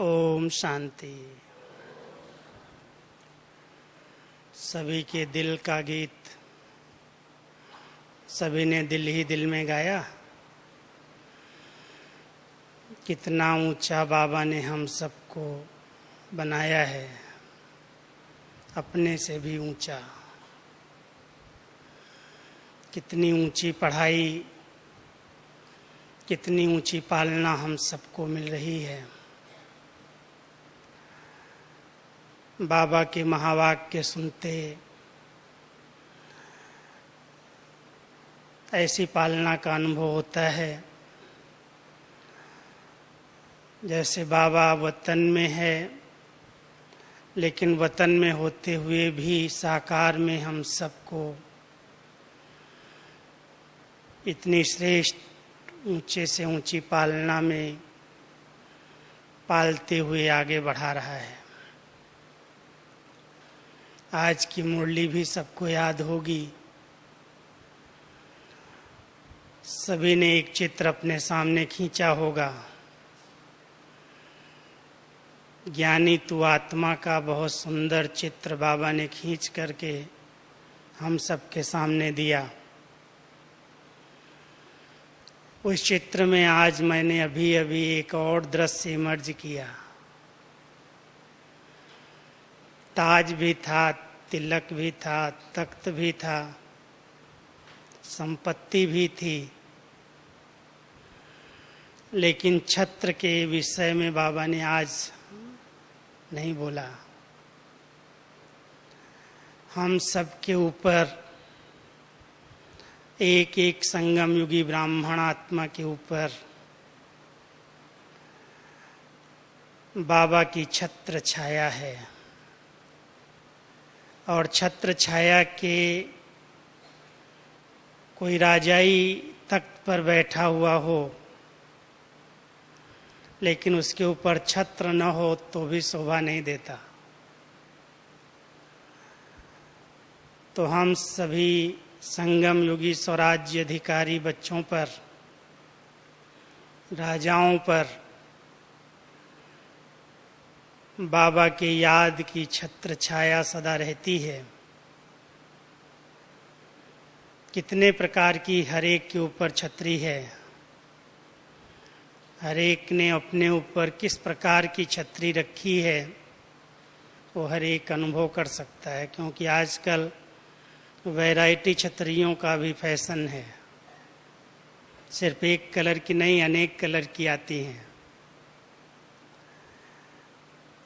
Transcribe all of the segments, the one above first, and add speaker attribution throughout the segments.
Speaker 1: ओम शांति। सभी के दिल का गीत सभी ने दिल ही दिल में गाया। कितना ऊंचा बाबा ने हम सबको बनाया है, अपने से भी ऊंचा। कितनी ऊंची पढ़ाई, कितनी ऊंची पालना हम सबको मिल रही है। बाबा के महावाक्य सुनते ऐसी पालना का अनुभव होता है जैसे बाबा वतन में है, लेकिन वतन में होते हुए भी साकार में हम सबको इतनी श्रेष्ठ ऊंचे से ऊंची पालना में पालते हुए आगे बढ़ा रहा है। आज की मुरली भी सबको याद होगी। सभी ने एक चित्र अपने सामने खींचा होगा। ज्ञानी तू आत्मा का बहुत सुंदर चित्र बाबा ने खींच करके हम सबके सामने दिया। उस चित्र में आज मैंने अभी अभी एक और दृश्य इमर्ज किया। ताज भी था, तिलक भी था, तख्त भी था, संपत्ति भी थी, लेकिन छत्र के विषय में बाबा ने आज नहीं बोला। हम सबके ऊपर एक एक संगम युगी ब्राह्मण आत्मा के ऊपर बाबा की छत्र छाया है। और छत्र छाया के कोई राजाई तख्त पर बैठा हुआ हो, लेकिन उसके ऊपर छत्र न हो तो भी शोभा नहीं देता। तो हम सभी संगम युगी स्वराज्य अधिकारी बच्चों पर, राजाओं पर बाबा के याद की छत्र छाया सदा रहती है। कितने प्रकार की हर एक के ऊपर छतरी है। हर एक ने अपने ऊपर किस प्रकार की छतरी रखी है वो हर एक अनुभव कर सकता है, क्योंकि आजकल वैरायटी छतरियों का भी फैशन है। सिर्फ एक कलर की नहीं, अनेक कलर की आती हैं।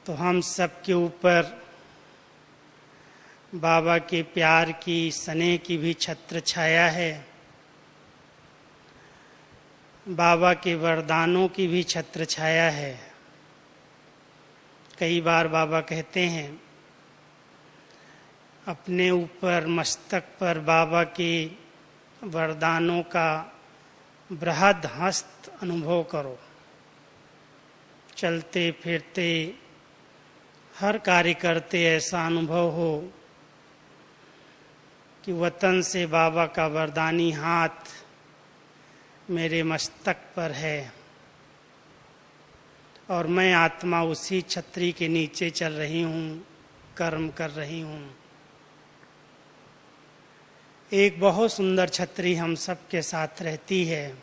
Speaker 1: तो हम सब के ऊपर बाबा के प्यार की, स्नेह की भी छत्र छाया है। बाबा के वरदानों की भी छत्र छाया है। कई बार बाबा कहते हैं अपने ऊपर मस्तक पर बाबा के वरदानों का बृहद हस्त अनुभव करो। चलते फिरते हर कार्य करते ऐसा अनुभव हो कि वतन से बाबा का वरदानी हाथ मेरे मस्तक पर है और मैं आत्मा उसी छतरी के नीचे चल रही हूँ, कर्म कर रही हूँ। एक बहुत सुंदर छतरी हम सब के साथ रहती है।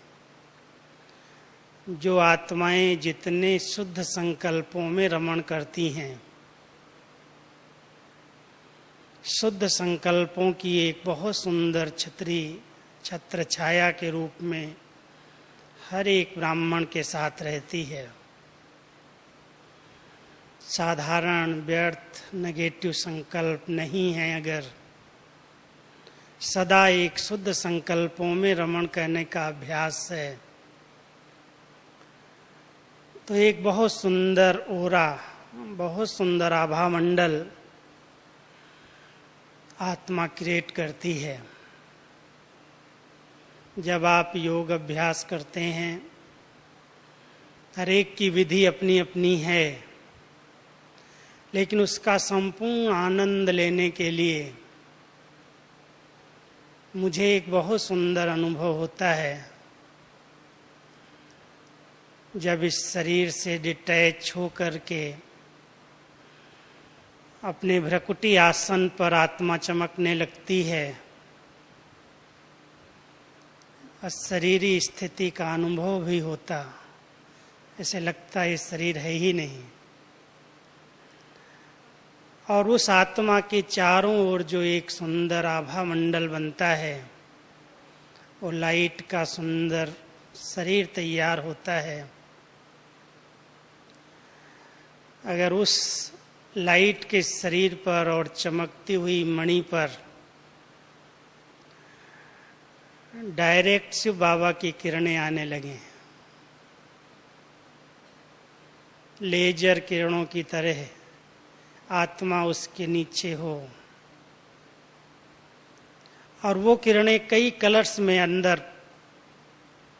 Speaker 1: जो आत्माएं जितने शुद्ध संकल्पों में रमण करती हैं, शुद्ध संकल्पों की एक बहुत सुंदर छतरी छत्र छाया के रूप में हर एक ब्राह्मण के साथ रहती है। साधारण व्यर्थ नेगेटिव संकल्प नहीं है। अगर सदा एक शुद्ध संकल्पों में रमण करने का अभ्यास है तो एक बहुत सुंदर ओरा, बहुत सुंदर आभा मंडल आत्मा क्रिएट करती है। जब आप योग अभ्यास करते हैं, हर एक की विधि अपनी अपनी है, लेकिन उसका संपूर्ण आनंद लेने के लिए मुझे एक बहुत सुंदर अनुभव होता है जब इस शरीर से डिटैच हो करके अपने भ्रकुटी आसन पर आत्मा चमकने लगती है, अशरीरी स्थिति का अनुभव भी होता, ऐसे लगता है ये शरीर है ही नहीं। और उस आत्मा के चारों ओर जो एक सुंदर आभा मंडल बनता है, वो लाइट का सुंदर शरीर तैयार होता है। अगर उस लाइट के शरीर पर और चमकती हुई मणि पर डायरेक्ट शिव बाबा की किरणें आने लगें, लेजर किरणों की तरह आत्मा उसके नीचे हो, और वो किरणें कई कलर्स में अंदर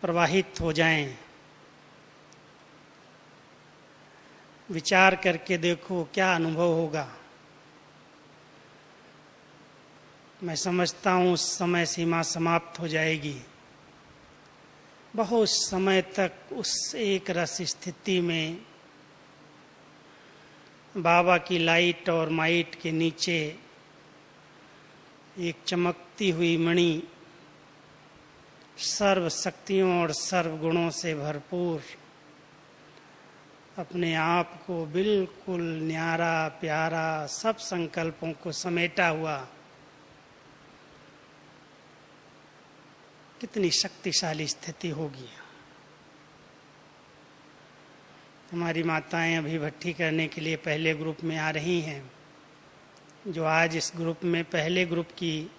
Speaker 1: प्रवाहित हो जाएं, विचार करके देखो क्या अनुभव होगा। मैं समझता हूँ उस समय सीमा समाप्त हो जाएगी। बहुत समय तक उस एक रस स्थिति में बाबा की लाइट और माइट के नीचे एक चमकती हुई मणि सर्व शक्तियों और सर्व गुणों से भरपूर अपने आप को बिल्कुल न्यारा प्यारा सब संकल्पों को समेटा हुआ, कितनी शक्तिशाली स्थिति होगी। हमारी माताएं अभी भट्ठी करने के लिए पहले ग्रुप में आ रही हैं। जो आज इस ग्रुप में पहले ग्रुप की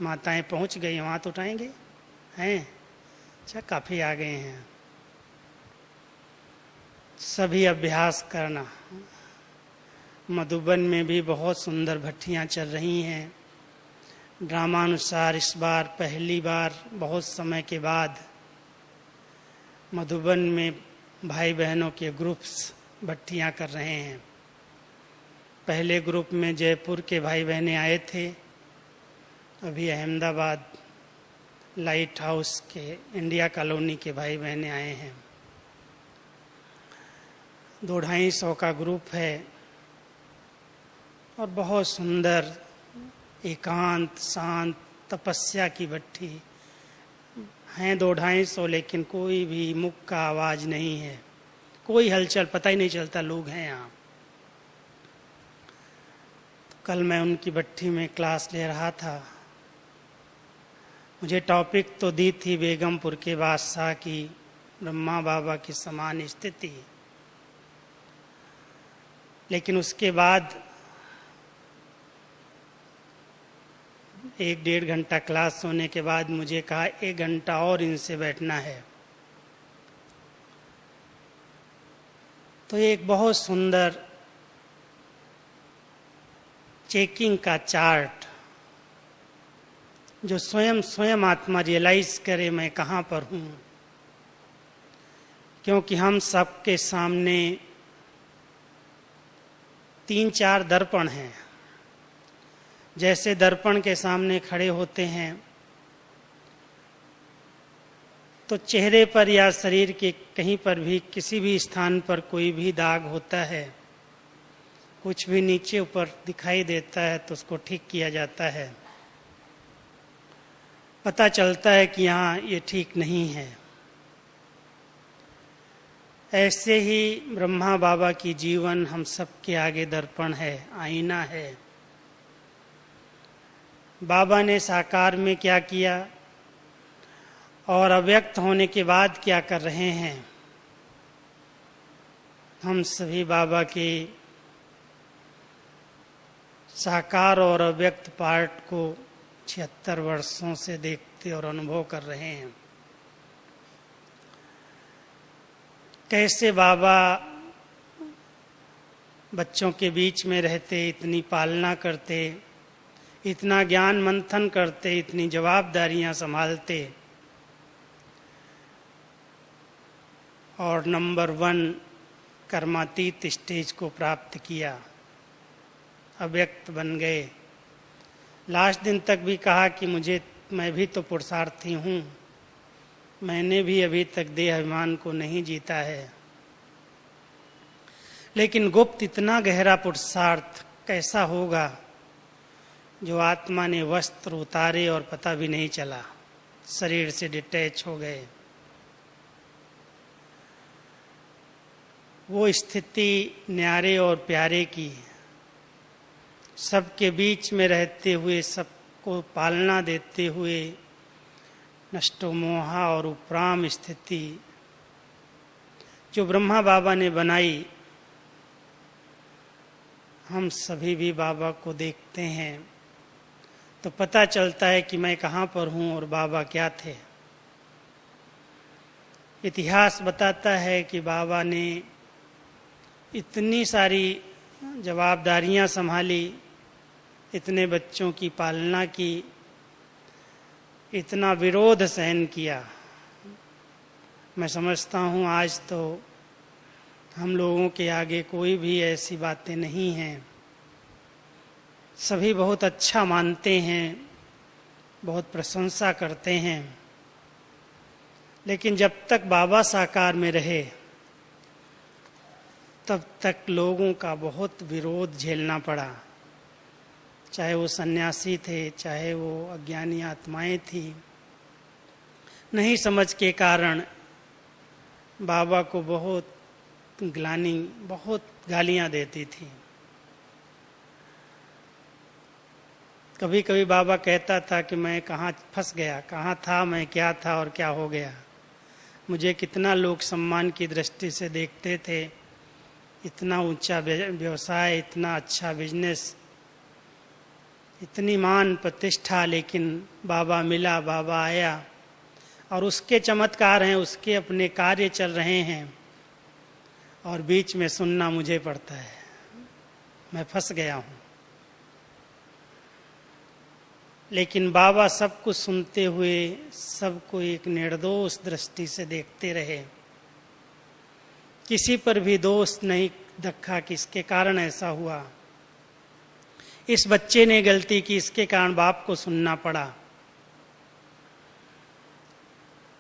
Speaker 1: माताएं पहुंच गई, वहाँ तो उठाएंगे हैं? अच्छा, काफ़ी आ गए हैं। सभी अभ्यास करना। मधुबन में भी बहुत सुंदर भट्टियाँ चल रही हैं। ड्रामानुसार इस बार पहली बार बहुत समय के बाद मधुबन में भाई बहनों के ग्रुप्स भट्टियाँ कर रहे हैं। पहले ग्रुप में जयपुर के भाई बहनें आए थे, अभी अहमदाबाद लाइट हाउस के इंडिया कॉलोनी के भाई बहनें आए हैं। 200-250 का ग्रुप है और बहुत सुंदर एकांत शांत तपस्या की भट्ठी हैं। 200-250, लेकिन कोई भी मुख का आवाज नहीं है, कोई हलचल, पता ही नहीं चलता लोग हैं यहाँ। तो कल मैं उनकी भट्ठी में क्लास ले रहा था। मुझे टॉपिक तो दी थी बेगमपुर के बादशाह की ब्रह्मा बाबा की समान स्थिति, लेकिन उसके बाद 1-1.5 घंटा क्लास होने के बाद मुझे कहा 1 घंटा और इनसे बैठना है। तो एक बहुत सुंदर चेकिंग का चार्ट, जो स्वयं आत्मा रियलाइज करे मैं कहाँ पर हूँ। क्योंकि हम सबके सामने 3-4 दर्पण हैं। जैसे दर्पण के सामने खड़े होते हैं तो चेहरे पर या शरीर के कहीं पर भी किसी भी स्थान पर कोई भी दाग होता है, कुछ भी नीचे ऊपर दिखाई देता है तो उसको ठीक किया जाता है, पता चलता है कि यहाँ ये ठीक नहीं है। ऐसे ही ब्रह्मा बाबा की जीवन हम सबके आगे दर्पण है, आईना है। बाबा ने साकार में क्या किया और अव्यक्त होने के बाद क्या कर रहे हैं, हम सभी बाबा के साकार और अव्यक्त पार्ट को 76 वर्षों से देखते और अनुभव कर रहे हैं। कैसे बाबा बच्चों के बीच में रहते, इतनी पालना करते, इतना ज्ञान मंथन करते, इतनी जवाबदारियां संभालते और नंबर 1 कर्मातीत स्टेज को प्राप्त किया, अव्यक्त बन गए। लास्ट दिन तक भी कहा कि मैं भी तो पुरुषार्थी हूँ, मैंने भी अभी तक देह अभिमान को नहीं जीता है। लेकिन गुप्त इतना गहरा पुरुषार्थ कैसा होगा जो आत्मा ने वस्त्र उतारे और पता भी नहीं चला, शरीर से डिटैच हो गए। वो स्थिति न्यारे और प्यारे की, सबके बीच में रहते हुए, सबको पालना देते हुए, नष्टो मोहा और उपराम स्थिति जो ब्रह्मा बाबा ने बनाई। हम सभी भी बाबा को देखते हैं तो पता चलता है कि मैं कहाँ पर हूँ और बाबा क्या थे। इतिहास बताता है कि बाबा ने इतनी सारी जवाबदारियां संभाली, इतने बच्चों की पालना की, इतना विरोध सहन किया। मैं समझता हूँ आज तो हम लोगों के आगे कोई भी ऐसी बातें नहीं हैं। सभी बहुत अच्छा मानते हैं, बहुत प्रशंसा करते हैं, लेकिन जब तक बाबा साकार में रहे तब तक लोगों का बहुत विरोध झेलना पड़ा। चाहे वो सन्यासी थे, चाहे वो अज्ञानी आत्माएं थी, नहीं समझ के कारण बाबा को बहुत ग्लानि, बहुत गालियां देती थी। कभी कभी बाबा कहता था कि मैं कहाँ फंस गया, कहाँ था मैं, क्या था और क्या हो गया। मुझे कितना लोग सम्मान की दृष्टि से देखते थे, इतना ऊंचा व्यवसाय, इतना अच्छा बिजनेस, इतनी मान प्रतिष्ठा, लेकिन बाबा मिला, बाबा आया और उसके चमत्कार हैं, उसके अपने कार्य चल रहे हैं और बीच में सुनना मुझे पड़ता है। मैं फंस गया हूँ। लेकिन बाबा सब कुछ सुनते हुए सबको एक निर्दोष दृष्टि से देखते रहे, किसी पर भी दोष नहीं रखा कि इसके कारण ऐसा हुआ, इस बच्चे ने गलती की, इसके कारण बाप को सुनना पड़ा।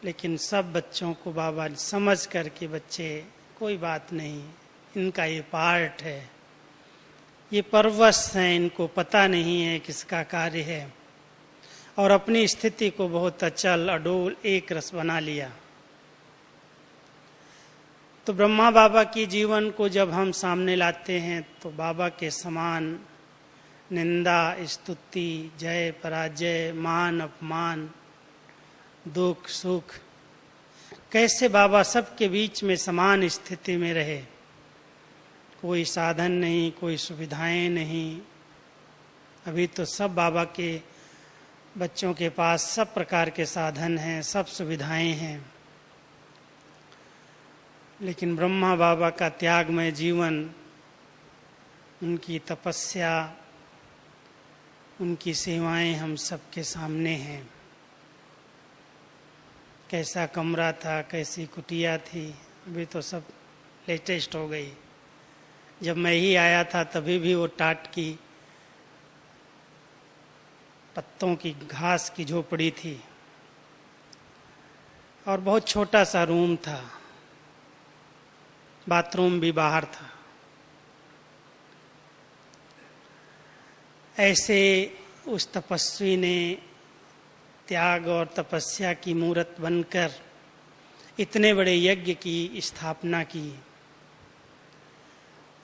Speaker 1: लेकिन सब बच्चों को बाबा समझ करके, बच्चे कोई बात नहीं, इनका ये पार्ट है, ये परवश है, इनको पता नहीं है किसका कार्य है, और अपनी स्थिति को बहुत अचल अडोल एक रस बना लिया। तो ब्रह्मा बाबा की जीवन को जब हम सामने लाते हैं तो बाबा के समान निंदा, स्तुति, जय पराजय, मान अपमान, दुख सुख, कैसे बाबा सबके बीच में समान स्थिति में रहे। कोई साधन नहीं, कोई सुविधाएं नहीं। अभी तो सब बाबा के बच्चों के पास सब प्रकार के साधन हैं, सब सुविधाएं हैं, लेकिन ब्रह्मा बाबा का त्यागमय जीवन, उनकी तपस्या, उनकी सेवाएं हम सबके सामने हैं। कैसा कमरा था, कैसी कुटिया थी, अभी तो सब लेटेस्ट हो गई। जब मैं ही आया था तभी भी वो टाट की पत्तों की घास की झोपड़ी थी और बहुत छोटा सा रूम था, बाथरूम भी बाहर था। ऐसे उस तपस्वी ने त्याग और तपस्या की मूर्त बनकर इतने बड़े यज्ञ की स्थापना की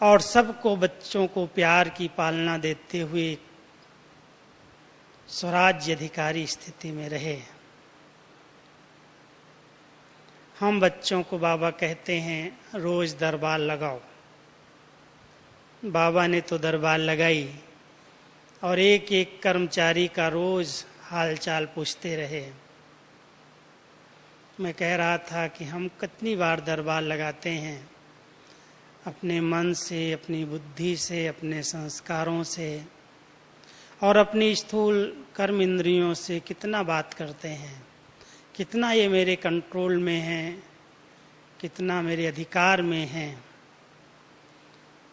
Speaker 1: और सबको, बच्चों को प्यार की पालना देते हुए स्वराज्य अधिकारी स्थिति में रहे। हम बच्चों को बाबा कहते हैं रोज दरबार लगाओ। बाबा ने तो दरबार लगाई और एक एक कर्मचारी का रोज हालचाल पूछते रहे। मैं कह रहा था कि हम कितनी बार दरबार लगाते हैं, अपने मन से, अपनी बुद्धि से, अपने संस्कारों से और अपनी स्थूल कर्म इंद्रियों से कितना बात करते हैं, कितना ये मेरे कंट्रोल में है, कितना मेरे अधिकार में है।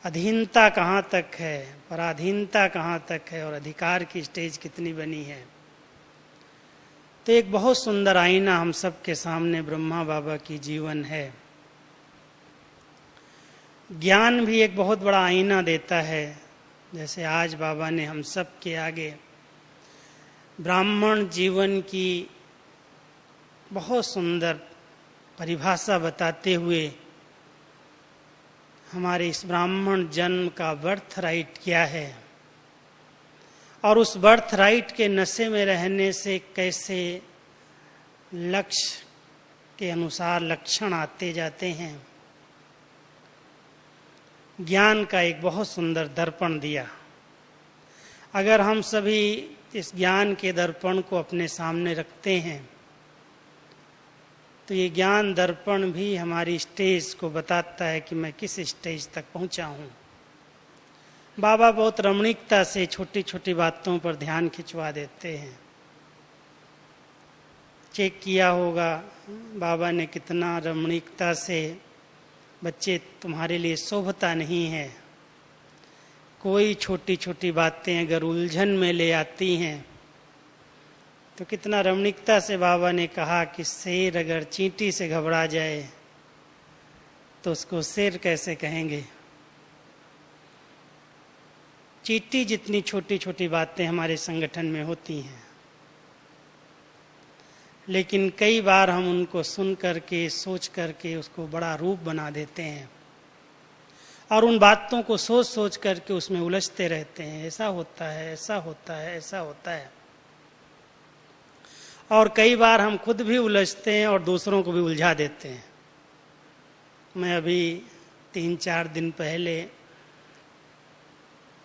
Speaker 1: अधीनता कहाँ तक है, पराधीनता कहाँ तक है और अधिकार की स्टेज कितनी बनी है। तो एक बहुत सुंदर आईना हम सब के सामने ब्रह्मा बाबा की जीवन है। ज्ञान भी एक बहुत बड़ा आईना देता है। जैसे आज बाबा ने हम सब के आगे ब्राह्मण जीवन की बहुत सुंदर परिभाषा बताते हुए हमारे इस ब्राह्मण जन्म का बर्थ राइट क्या है और उस बर्थ राइट के नशे में रहने से कैसे लक्ष्य के अनुसार लक्षण आते जाते हैं, ज्ञान का एक बहुत सुंदर दर्पण दिया। अगर हम सभी इस ज्ञान के दर्पण को अपने सामने रखते हैं तो ये ज्ञान दर्पण भी हमारी स्टेज को बताता है कि मैं किस स्टेज तक पहुंचा हूं। बाबा बहुत रमणीकता से छोटी छोटी बातों पर ध्यान खिंचवा देते हैं। चेक किया होगा बाबा ने कितना रमणीकता से, बच्चे तुम्हारे लिए शोभता नहीं है। कोई छोटी छोटी बातें अगर उलझन में ले आती हैं तो कितना रमणीकता से बाबा ने कहा कि शेर अगर चींटी से घबरा जाए तो उसको शेर कैसे कहेंगे। चींटी जितनी छोटी छोटी बातें हमारे संगठन में होती हैं, लेकिन कई बार हम उनको सुन करके सोच करके उसको बड़ा रूप बना देते हैं और उन बातों को सोच सोच करके उसमें उलझते रहते हैं। ऐसा होता है, ऐसा होता है, ऐसा होता है। और कई बार हम खुद भी उलझते हैं और दूसरों को भी उलझा देते हैं। मैं अभी 3-4 दिन पहले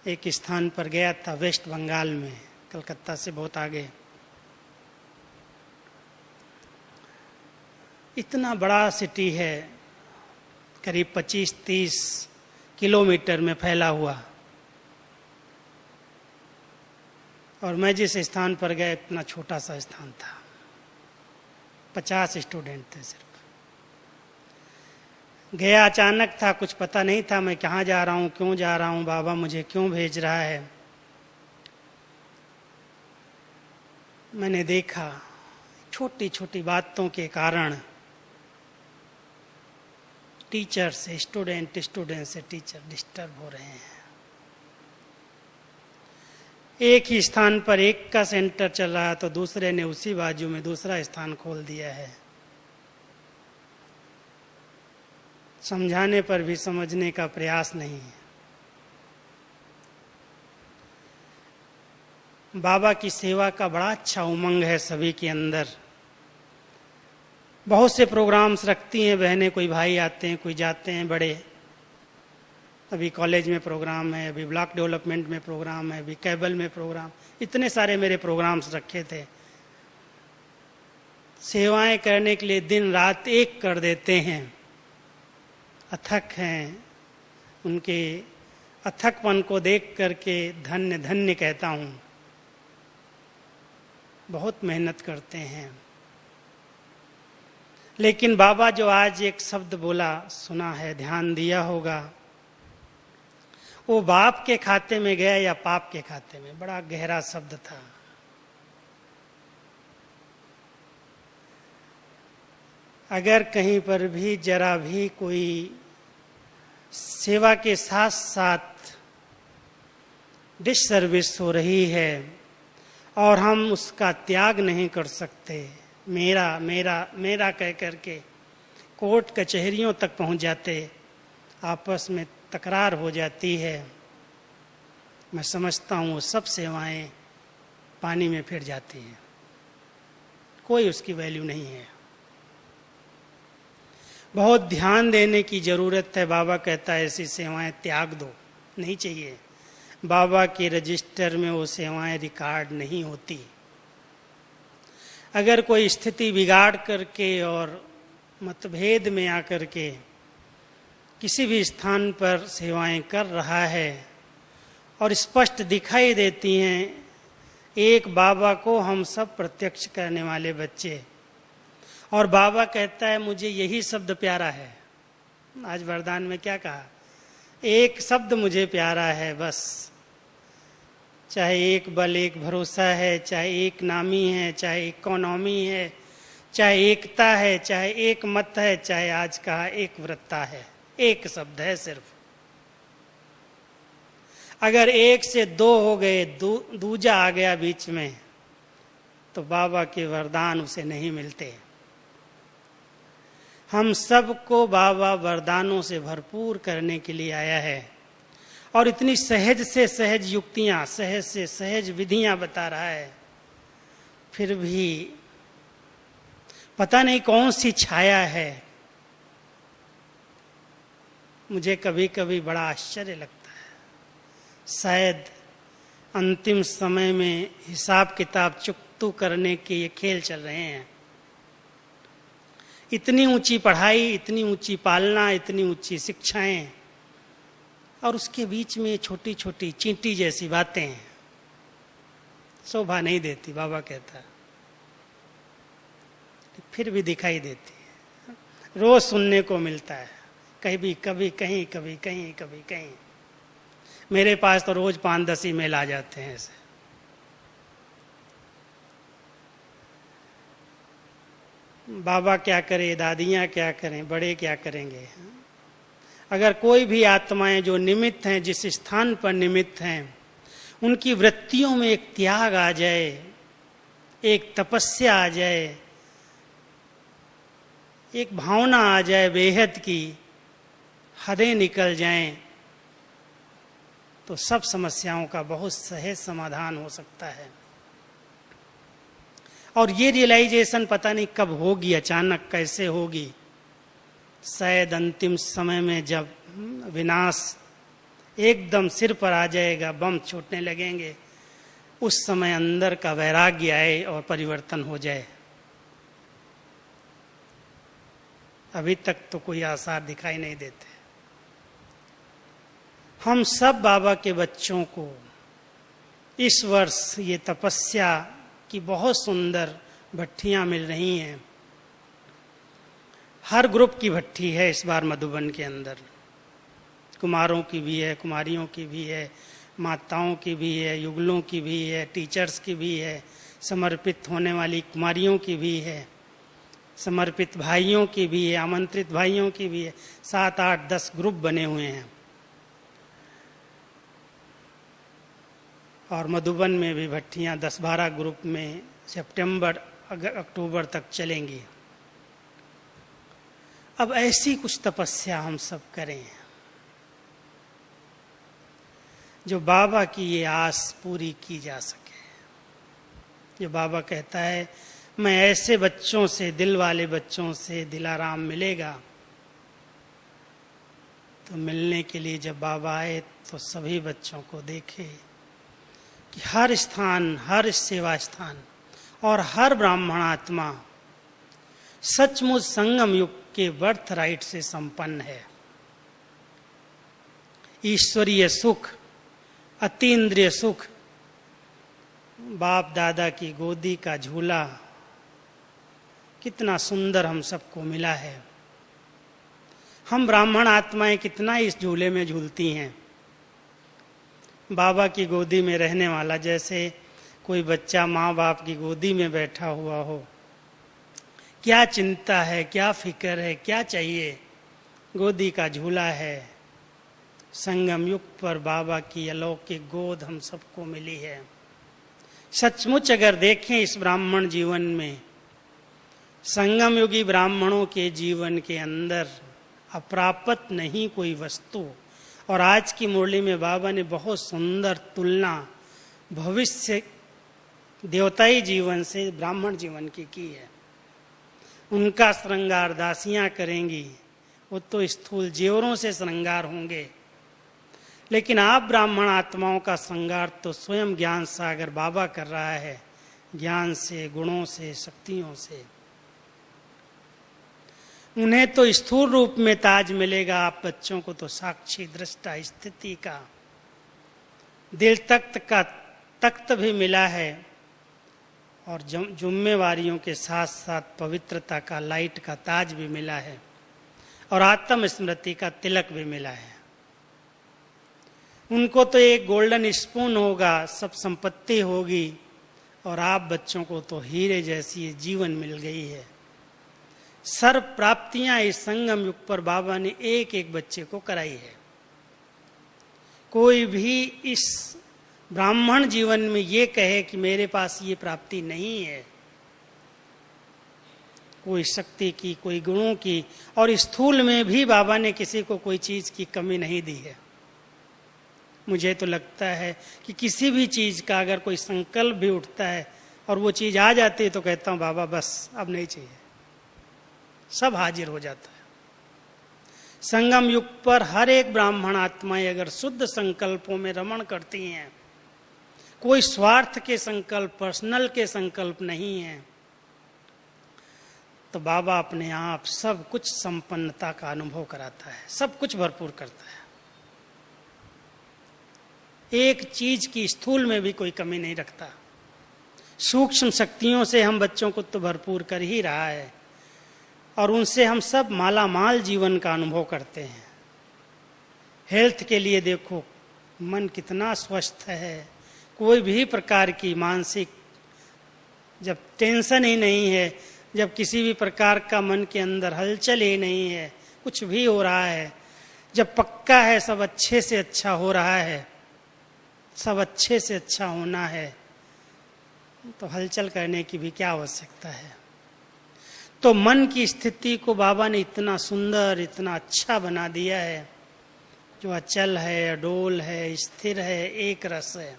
Speaker 1: एक स्थान पर गया था, वेस्ट बंगाल में, कलकत्ता से बहुत आगे। इतना बड़ा सिटी है, करीब 25-30 किलोमीटर में फैला हुआ, और मैं जिस स्थान पर गया इतना छोटा सा स्थान था, 50 स्टूडेंट थे सिर्फ। गया अचानक था, कुछ पता नहीं था मैं कहाँ जा रहा हूँ, क्यों जा रहा हूँ, बाबा मुझे क्यों भेज रहा है। मैंने देखा छोटी छोटी बातों के कारण टीचर से स्टूडेंट, स्टूडेंट से टीचर डिस्टर्ब हो रहे हैं। एक ही स्थान पर एक का सेंटर चल रहा है तो दूसरे ने उसी बाजू में दूसरा स्थान खोल दिया है। समझाने पर भी समझने का प्रयास नहीं है। बाबा की सेवा का बड़ा अच्छा उमंग है सभी के अंदर। बहुत से प्रोग्राम्स रखती हैं बहनें, कोई भाई आते हैं, कोई जाते हैं बड़े। अभी कॉलेज में प्रोग्राम है, अभी ब्लॉक डेवलपमेंट में प्रोग्राम है, अभी कैबल में प्रोग्राम, इतने सारे मेरे प्रोग्राम्स रखे थे। सेवाएं करने के लिए दिन रात एक कर देते हैं। अथक हैं, उनके अथकपन को देख करके धन्य धन्य कहता हूँ। बहुत मेहनत करते हैं। लेकिन बाबा जो आज एक शब्द बोला, सुना है, ध्यान दिया होगा, वो बाप के खाते में गया या पाप के खाते में, बड़ा गहरा शब्द था। अगर कहीं पर भी जरा भी कोई सेवा के साथ साथ डिससर्विस हो रही है और हम उसका त्याग नहीं कर सकते, मेरा मेरा मेरा कह करके कोर्ट कचहरियों तक पहुंच जाते, आपस में तकरार हो जाती है, मैं समझता हूँ वो सब सेवाएं पानी में फिर जाती हैं, कोई उसकी वैल्यू नहीं है। बहुत ध्यान देने की जरूरत है। बाबा कहता है ऐसी सेवाएं त्याग दो, नहीं चाहिए। बाबा के रजिस्टर में वो सेवाएं रिकॉर्ड नहीं होती। अगर कोई स्थिति बिगाड़ करके और मतभेद में आकर के किसी भी स्थान पर सेवाएं कर रहा है और स्पष्ट दिखाई देती हैं, एक बाबा को हम सब प्रत्यक्ष करने वाले बच्चे, और बाबा कहता है मुझे यही शब्द प्यारा है। आज वरदान में क्या कहा, एक शब्द मुझे प्यारा है बस। चाहे एक बल एक भरोसा है, चाहे एक नामी है, चाहे इकोनॉमी है, चाहे एकता है, चाहे एक मत है, चाहे आज कहा एक व्रतता है, एक शब्द है सिर्फ। अगर 1 से 2 हो गए, दूजा आ गया बीच में, तो बाबा के वरदान उसे नहीं मिलते। हम सबको बाबा वरदानों से भरपूर करने के लिए आया है और इतनी सहज से सहज युक्तियां, सहज से सहज विधियां बता रहा है। फिर भी पता नहीं कौन सी छाया है, मुझे कभी कभी बड़ा आश्चर्य लगता है। शायद अंतिम समय में हिसाब किताब चुकतू करने के ये खेल चल रहे हैं। इतनी ऊंची पढ़ाई, इतनी ऊंची पालना, इतनी ऊंची शिक्षाएं, और उसके बीच में छोटी छोटी चींटी जैसी बातें शोभा नहीं देती, बाबा कहता। फिर भी दिखाई देती है, रोज सुनने को मिलता है, कभी कभी कहीं, कभी कहीं, कभी कहीं। मेरे पास तो रोज 5-10 ईमेल आ जाते हैं ऐसे। बाबा क्या करे, दादियां क्या करें, बड़े क्या करेंगे। अगर कोई भी आत्माएं जो निमित्त हैं, जिस स्थान पर निमित्त हैं, उनकी वृत्तियों में एक त्याग आ जाए, एक तपस्या आ जाए, एक भावना आ जाए बेहद की, हदें निकल जाएं, तो सब समस्याओं का बहुत सहज समाधान हो सकता है। और ये रियलाइजेशन पता नहीं कब होगी, अचानक कैसे होगी। शायद अंतिम समय में जब विनाश एकदम सिर पर आ जाएगा, बम छूटने लगेंगे, उस समय अंदर का वैराग्य आए और परिवर्तन हो जाए। अभी तक तो कोई आसार दिखाई नहीं देते। हम सब बाबा के बच्चों को इस वर्ष ये तपस्या की बहुत सुंदर भट्टियां मिल रही हैं। हर ग्रुप की भट्टी है इस बार मधुबन के अंदर। कुमारों की भी है, कुमारियों की भी है, माताओं की भी है, युगलों की भी है, टीचर्स की भी है, समर्पित होने वाली कुमारियों की भी है, समर्पित भाइयों की भी है, आमंत्रित भाइयों की भी है। 7, 8, 10 ग्रुप बने हुए हैं। और मधुबन में भी भट्टियां 10-12 ग्रुप में सितंबर अक्टूबर तक चलेंगी। अब ऐसी कुछ तपस्या हम सब करें जो बाबा की ये आस पूरी की जा सके। जो बाबा कहता है, मैं ऐसे बच्चों से, दिल वाले बच्चों से दिलाराम मिलेगा। तो मिलने के लिए जब बाबा आए तो सभी बच्चों को देखे कि हर स्थान, हर सेवा स्थान और हर ब्राह्मण आत्मा सचमुच संगम युग के बर्थ राइट से संपन्न है। ईश्वरीय सुख, अतीन्द्रिय सुख, बाप दादा की गोदी का झूला कितना सुंदर हम सबको मिला है। हम ब्राह्मण आत्माएं कितना इस झूले में झूलती हैं। बाबा की गोदी में रहने वाला, जैसे कोई बच्चा माँ बाप की गोदी में बैठा हुआ हो, क्या चिंता है, क्या फिक्र है, क्या चाहिए। गोदी का झूला है। संगम युग पर बाबा की अलौकिक गोद हम सबको मिली है। सचमुच अगर देखें इस ब्राह्मण जीवन में, संगम युगी ब्राह्मणों के जीवन के अंदर अप्राप्त नहीं कोई वस्तु। और आज की मुरली में बाबा ने बहुत सुंदर तुलना भविष्य देवताई जीवन से ब्राह्मण जीवन की है। उनका श्रृंगार दासियां करेंगी, वो तो स्थूल जेवरों से श्रृंगार होंगे। लेकिन आप ब्राह्मण आत्माओं का श्रृंगार तो स्वयं ज्ञान सागर बाबा कर रहा है, ज्ञान से, गुणों से, शक्तियों से। उन्हें तो स्थूल रूप में ताज मिलेगा, आप बच्चों को तो साक्षी दृष्टा स्थिति का, दिल तख्त का तख्त भी मिला है, और जुम्मेवारियों के साथ साथ पवित्रता का लाइट का ताज भी मिला है, और आत्म स्मृति का तिलक भी मिला है। उनको तो एक गोल्डन स्पून होगा, सब संपत्ति होगी, और आप बच्चों को तो हीरे जैसी जीवन मिल गई है। सर्व प्राप्तियां इस संगम युग पर बाबा ने एक एक बच्चे को कराई है। कोई भी इस ब्राह्मण जीवन में ये कहे कि मेरे पास ये प्राप्ति नहीं है, कोई शक्ति की, कोई गुणों की, और स्थूल में भी बाबा ने किसी को कोई चीज की कमी नहीं दी है। मुझे तो लगता है कि किसी भी चीज का अगर कोई संकल्प भी उठता है और वो चीज आ जाती है तो कहता हूं बाबा बस अब नहीं चाहिए, सब हाजिर हो जाता है। संगम युग पर हर एक ब्राह्मण आत्माएं अगर शुद्ध संकल्पों में रमण करती हैं, कोई स्वार्थ के संकल्प, पर्सनल के संकल्प नहीं है, तो बाबा अपने आप सब कुछ संपन्नता का अनुभव कराता है, सब कुछ भरपूर करता है। एक चीज की स्थूल में भी कोई कमी नहीं रखता। सूक्ष्म शक्तियों से हम बच्चों को तो भरपूर कर ही रहा है और उनसे हम सब माला माल जीवन का अनुभव करते हैं। हेल्थ के लिए देखो, मन कितना स्वस्थ है, कोई भी प्रकार की मानसिक जब टेंशन ही नहीं है, जब किसी भी प्रकार का मन के अंदर हलचल ही नहीं है, कुछ भी हो रहा है, जब पक्का है सब अच्छे से अच्छा हो रहा है, सब अच्छे से अच्छा होना है, तो हलचल करने की भी क्या आवश्यकता है। तो मन की स्थिति को बाबा ने इतना सुंदर, इतना अच्छा बना दिया है, जो अचल है, अडोल है, स्थिर है, एक रस है,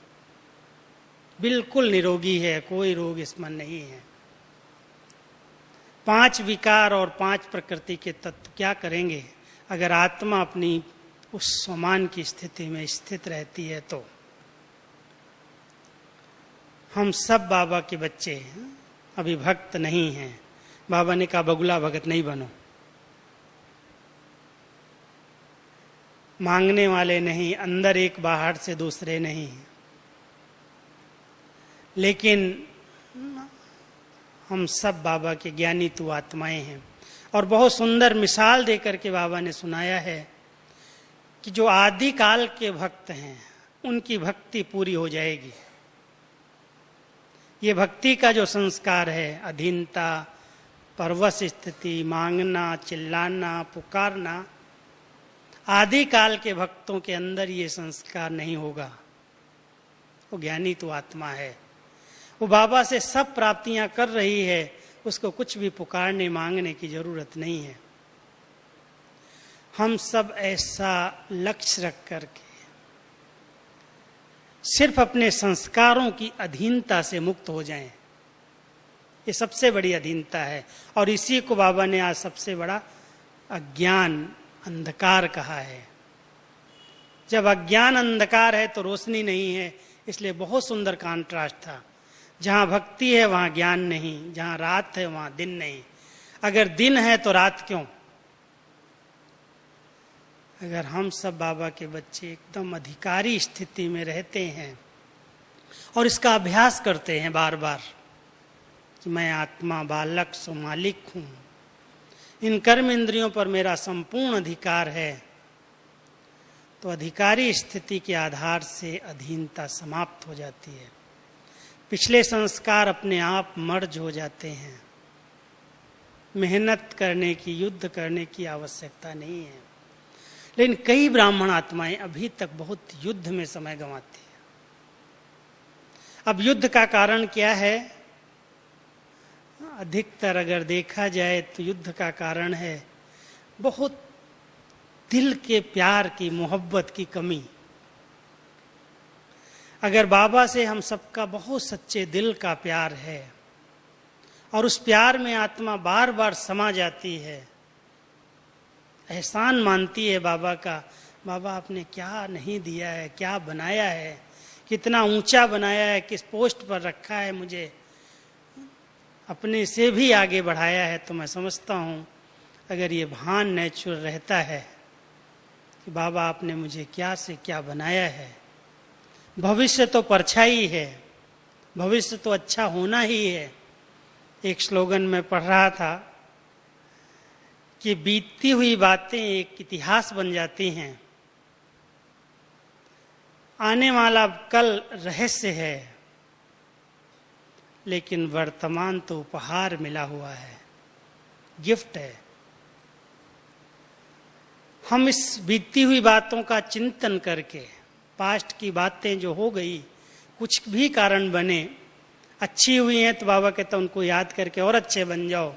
Speaker 1: बिल्कुल निरोगी है, कोई रोग इसमें नहीं है। 5 विकार और 5 प्रकृति के तत्व क्या करेंगे अगर आत्मा अपनी उस समान की स्थिति में स्थित रहती है। तो हम सब बाबा के बच्चे हैं, अभी भक्त नहीं हैं। बाबा ने कहा बगुला भगत नहीं बनो, मांगने वाले नहीं, अंदर एक बाहर से दूसरे नहीं। लेकिन हम सब बाबा के ज्ञानी तू आत्माएं हैं। और बहुत सुंदर मिसाल देकर के बाबा ने सुनाया है कि जो आदि काल के भक्त हैं उनकी भक्ति पूरी हो जाएगी। ये भक्ति का जो संस्कार है, अधीनता, परवश स्थिति, मांगना, चिल्लाना, पुकारना, आदि काल के भक्तों के अंदर ये संस्कार नहीं होगा। वो ज्ञानी तो आत्मा है, वो बाबा से सब प्राप्तियां कर रही है, उसको कुछ भी पुकारने मांगने की जरूरत नहीं है। हम सब ऐसा लक्ष्य रख करके सिर्फ अपने संस्कारों की अधीनता से मुक्त हो जाएं, ये सबसे बड़ी अधीनता है। और इसी को बाबा ने आज सबसे बड़ा अज्ञान, अंधकार कहा है। जब अज्ञान अंधकार है तो रोशनी नहीं है, इसलिए बहुत सुंदर कॉन्ट्रास्ट था। जहां भक्ति है वहां ज्ञान नहीं, जहां रात है वहां दिन नहीं। अगर दिन है तो रात क्यों? अगर हम सब बाबा के बच्चे एकदम अधिकारी स्थिति में रहते हैं और इसका अभ्यास करते हैं बार बार कि मैं आत्मा, बालक सो मालिक हूं, इन कर्म इंद्रियों पर मेरा संपूर्ण अधिकार है, तो अधिकारी स्थिति के आधार से अधीनता समाप्त हो जाती है। पिछले संस्कार अपने आप मर्ज हो जाते हैं। मेहनत करने की, युद्ध करने की आवश्यकता नहीं है। लेकिन कई ब्राह्मण आत्माएं अभी तक बहुत युद्ध में समय गंवाती है। अब युद्ध का कारण क्या है? अधिकतर अगर देखा जाए तो युद्ध का कारण है बहुत दिल के प्यार की, मोहब्बत की कमी। अगर बाबा से हम सबका बहुत सच्चे दिल का प्यार है और उस प्यार में आत्मा बार बार समा जाती है, एहसान मानती है बाबा का, बाबा आपने क्या नहीं दिया है, क्या बनाया है, कितना ऊंचा बनाया है, किस पोस्ट पर रखा है, मुझे अपने से भी आगे बढ़ाया है। तो मैं समझता हूँ अगर ये भान नेचुरल रहता है कि बाबा आपने मुझे क्या से क्या बनाया है, भविष्य तो परछाई है, भविष्य तो अच्छा होना ही है। एक स्लोगन में पढ़ रहा था कि बीतती हुई बातें एक इतिहास बन जाती हैं, आने वाला कल रहस्य है, लेकिन वर्तमान तो उपहार मिला हुआ है, गिफ्ट है। हम इस बीतती हुई बातों का चिंतन करके पास्ट की बातें जो हो गई, कुछ भी कारण बने, अच्छी हुई हैं तो बाबा कहता उनको याद करके और अच्छे बन जाओ।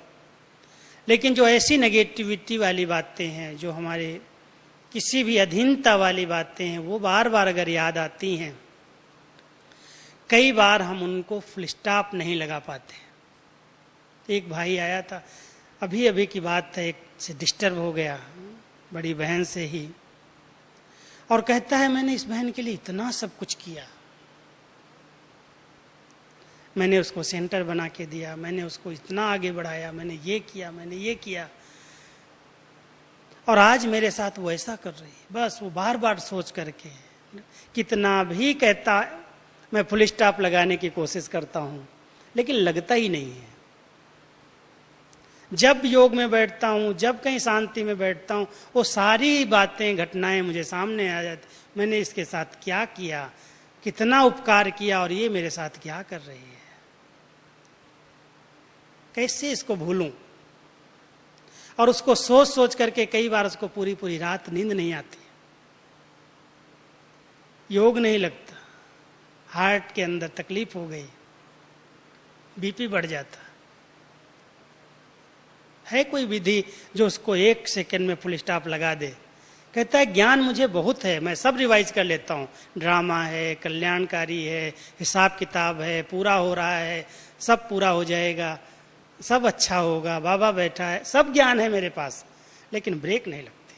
Speaker 1: लेकिन जो ऐसी नेगेटिविटी वाली बातें हैं, जो हमारे किसी भी अधीनता वाली बातें हैं, वो बार बार अगर याद आती हैं, कई बार हम उनको फुल स्टॉप नहीं लगा पाते। एक भाई आया था, अभी अभी की बात है, एक से डिस्टर्ब हो गया, बड़ी बहन से ही, और कहता है मैंने इस बहन के लिए इतना सब कुछ किया, मैंने उसको सेंटर बना के दिया, मैंने उसको इतना आगे बढ़ाया, मैंने ये किया, मैंने ये किया, और आज मेरे साथ वो ऐसा कर रही है। बस वो बार बार सोच करके, कितना भी कहता मैं फुल स्टॉप लगाने की कोशिश करता हूं, लेकिन लगता ही नहीं है। जब योग में बैठता हूं, जब कहीं शांति में बैठता हूं, वो सारी बातें, घटनाएं मुझे सामने आ जाती। मैंने इसके साथ क्या किया, कितना उपकार किया, और ये मेरे साथ क्या कर रही है, कैसे इसको भूलूं। और उसको सोच सोच करके कई बार उसको पूरी पूरी रात नींद नहीं आती, योग नहीं लगता, हार्ट के अंदर तकलीफ हो गई, बीपी बढ़ जाता है। कोई विधि जो उसको 1 सेकंड में फुल स्टॉप लगा दे? कहता है ज्ञान मुझे बहुत है, मैं सब रिवाइज कर लेता हूँ, ड्रामा है, कल्याणकारी है, हिसाब किताब है, पूरा हो रहा है, सब पूरा हो जाएगा, सब अच्छा होगा, बाबा बैठा है, सब ज्ञान है मेरे पास, लेकिन ब्रेक नहीं लगती।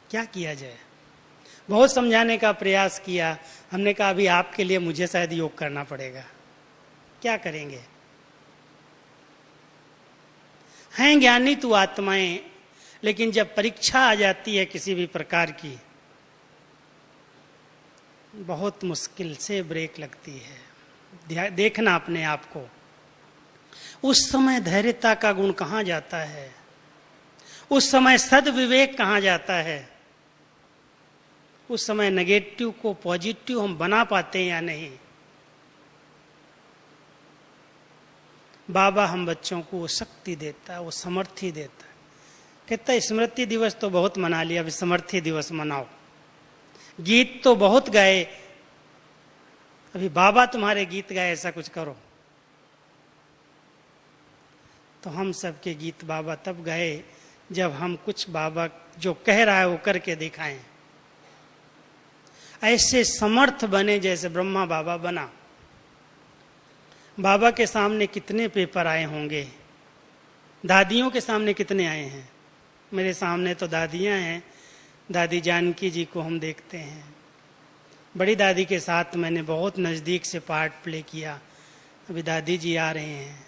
Speaker 1: क्या किया जाए? बहुत समझाने का प्रयास किया, हमने कहा अभी आपके लिए मुझे शायद योग करना पड़ेगा। क्या करेंगे? हैं ज्ञानी तू आत्माएं, लेकिन जब परीक्षा आ जाती है किसी भी प्रकार की, बहुत मुश्किल से ब्रेक लगती है। देखना अपने आप को, उस समय धैर्यता का गुण कहां जाता है, उस समय सद्विवेक कहां जाता है, उस समय नेगेटिव को पॉजिटिव हम बना पाते हैं या नहीं। बाबा हम बच्चों को वो शक्ति देता है, वो समर्थी देता है। कहता है स्मृति दिवस तो बहुत मना लिया, अभी समर्थी दिवस मनाओ। गीत तो बहुत गाए, अभी बाबा तुम्हारे गीत गाए, ऐसा कुछ करो। तो हम सबके गीत बाबा तब गाए जब हम कुछ बाबा जो कह रहा है वो करके दिखाएं। ऐसे समर्थ बने जैसे ब्रह्मा बाबा बना। बाबा के सामने कितने पेपर आए होंगे, दादियों के सामने कितने आए हैं। मेरे सामने तो दादियां हैं, दादी जानकी जी को हम देखते हैं। बड़ी दादी के साथ मैंने बहुत नज़दीक से पार्ट प्ले किया, अभी दादी जी आ रहे हैं।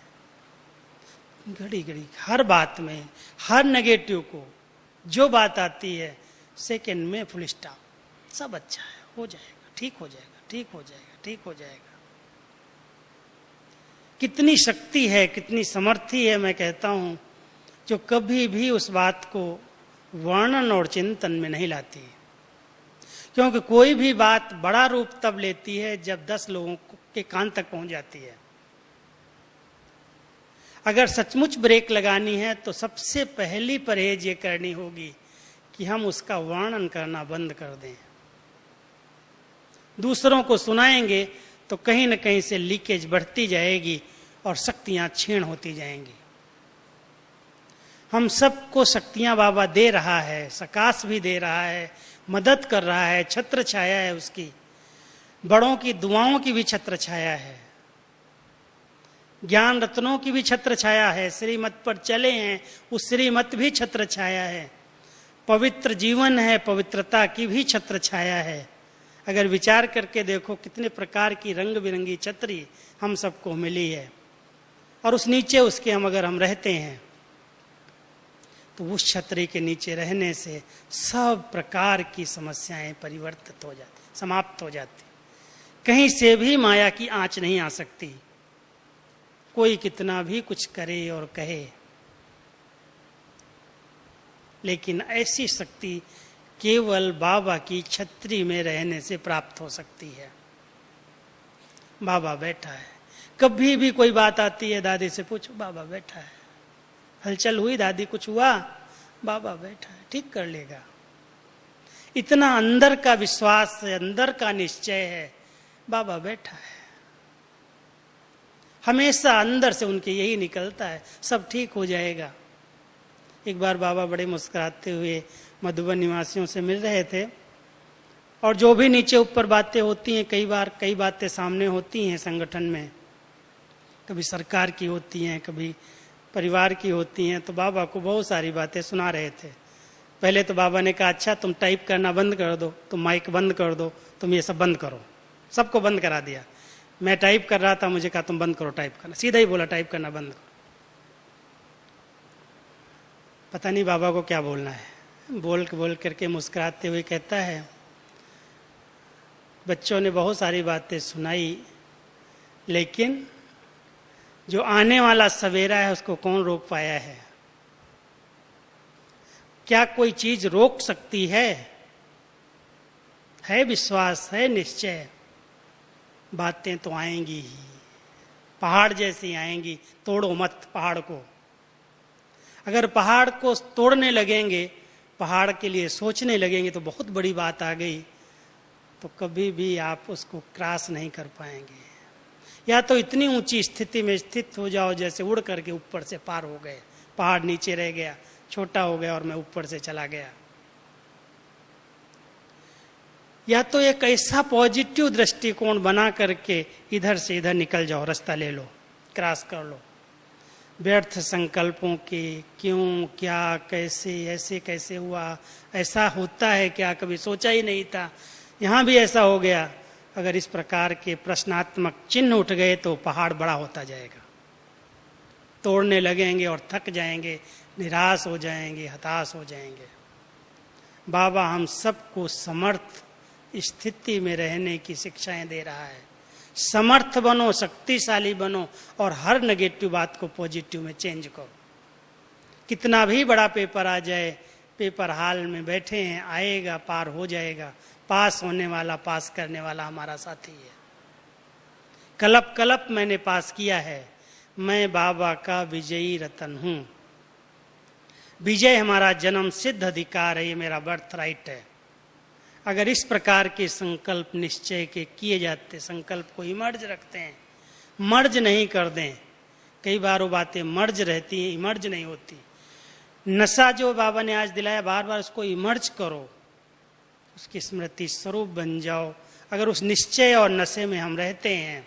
Speaker 1: घड़ी घड़ी हर बात में, हर नेगेटिव को जो बात आती है सेकंड में फुल स्टॉप, सब अच्छा है, हो जाएगा, ठीक हो जाएगा, ठीक हो जाएगा, ठीक हो जाएगा। कितनी शक्ति है, कितनी समर्थी है, मैं कहता हूं, जो कभी भी उस बात को वर्णन और चिंतन में नहीं लाती। क्योंकि कोई भी बात बड़ा रूप तब लेती है जब 10 लोगों के कान तक पहुंच जाती है। अगर सचमुच ब्रेक लगानी है तो सबसे पहली परहेज ये करनी होगी कि हम उसका वर्णन करना बंद कर दें। दूसरों को सुनाएंगे तो कहीं न कहीं से लीकेज बढ़ती जाएगी और शक्तियां क्षीण होती जाएंगी। हम सबको शक्तियां बाबा दे रहा है, सकाश भी दे रहा है, मदद कर रहा है, छत्र छाया है उसकी, बड़ों की दुआओं की भी छत्र छाया है, ज्ञान रत्नों की भी छत्र छाया है, श्रीमत पर चले हैं उस श्रीमत भी छत्र छाया है, पवित्र जीवन है, पवित्रता की भी छत्र छाया है। अगर विचार करके देखो कितने प्रकार की रंग बिरंगी छतरी हम सबको मिली है, और उस नीचे उसके अगर हम रहते हैं तो उस छतरी के नीचे रहने से सब प्रकार की समस्याएं परिवर्तित हो जाती, समाप्त हो जाती। कहीं से भी माया की आंच नहीं आ सकती, कोई कितना भी कुछ करे और कहे। लेकिन ऐसी शक्ति केवल बाबा की छतरी में रहने से प्राप्त हो सकती है। बाबा बैठा है, कभी भी कोई बात आती है दादी से पूछो, बाबा बैठा है। हलचल हुई दादी, कुछ हुआ, बाबा बैठा है, ठीक कर लेगा। इतना अंदर का विश्वास है, अंदर का निश्चय है। बाबा बैठा है, हमेशा अंदर से उनके यही निकलता है, सब ठीक हो जाएगा। एक बार बाबा बड़े मुस्कुराते हुए मधुबन निवासियों से मिल रहे थे, और जो भी नीचे ऊपर बातें होती हैं, कई बार कई बातें सामने होती हैं संगठन में, कभी सरकार की होती हैं, कभी परिवार की होती हैं, तो बाबा को बहुत सारी बातें सुना रहे थे। पहले तो बाबा ने कहा, अच्छा तुम टाइप करना बंद कर दो, तुम माइक बंद कर दो, तुम ये सब बंद करो। सबको बंद करा दिया। मैं टाइप कर रहा था, मुझे कहा तुम बंद करो टाइप करना, सीधा ही बोला टाइप करना बंद करो। पता नहीं बाबा को क्या बोलना है, बोल करके मुस्कुराते हुए कहता है, बच्चों ने बहुत सारी बातें सुनाई, लेकिन जो आने वाला सवेरा है उसको कौन रोक पाया है? क्या कोई चीज रोक सकती है? विश्वास, है निश्चय, बातें तो आएंगी ही, पहाड़ जैसी आएंगी। तोड़ो मत पहाड़ को। अगर पहाड़ को तोड़ने लगेंगे, पहाड़ के लिए सोचने लगेंगे, तो बहुत बड़ी बात आ गई, तो कभी भी आप उसको क्रॉस नहीं कर पाएंगे। या तो इतनी ऊंची स्थिति में स्थित हो जाओ जैसे उड़ करके ऊपर से पार हो गए, पहाड़ नीचे रह गया, छोटा हो गया और मैं ऊपर से चला गया। या तो एक ऐसा पॉजिटिव दृष्टिकोण बना करके इधर से इधर निकल जाओ, रास्ता ले लो, क्रॉस कर लो। व्यर्थ संकल्पों के क्यों, क्या, कैसे, ऐसे कैसे हुआ, ऐसा होता है क्या, कभी सोचा ही नहीं था, यहां भी ऐसा हो गया। अगर इस प्रकार के प्रश्नात्मक चिन्ह उठ गए तो पहाड़ बड़ा होता जाएगा। तोड़ने लगेंगे और थक जाएंगे, निराश हो जाएंगे, हताश हो जाएंगे। बाबा हम सबको समर्थ स्थिति में रहने की शिक्षाएं दे रहा है। समर्थ बनो, शक्तिशाली बनो, और हर नेगेटिव बात को पॉजिटिव में चेंज करो। कितना भी बड़ा पेपर आ जाए, पेपर हाल में बैठे हैं, आएगा, पार हो जाएगा। पास होने वाला, पास करने वाला हमारा साथी है। कलप कलप मैंने पास किया है, मैं बाबा का विजयी रतन हूं। विजय हमारा जन्म सिद्ध अधिकार है, ये मेरा बर्थ राइट है। अगर इस प्रकार के संकल्प निश्चय के किए जाते, संकल्प को इमर्ज रखते हैं, मर्ज नहीं कर दें। कई बार वो बातें मर्ज रहती हैं, इमर्ज नहीं होती। नशा जो बाबा ने आज दिलाया, बार बार उसको इमर्ज करो, उसकी स्मृति स्वरूप बन जाओ। अगर उस निश्चय और नशे में हम रहते हैं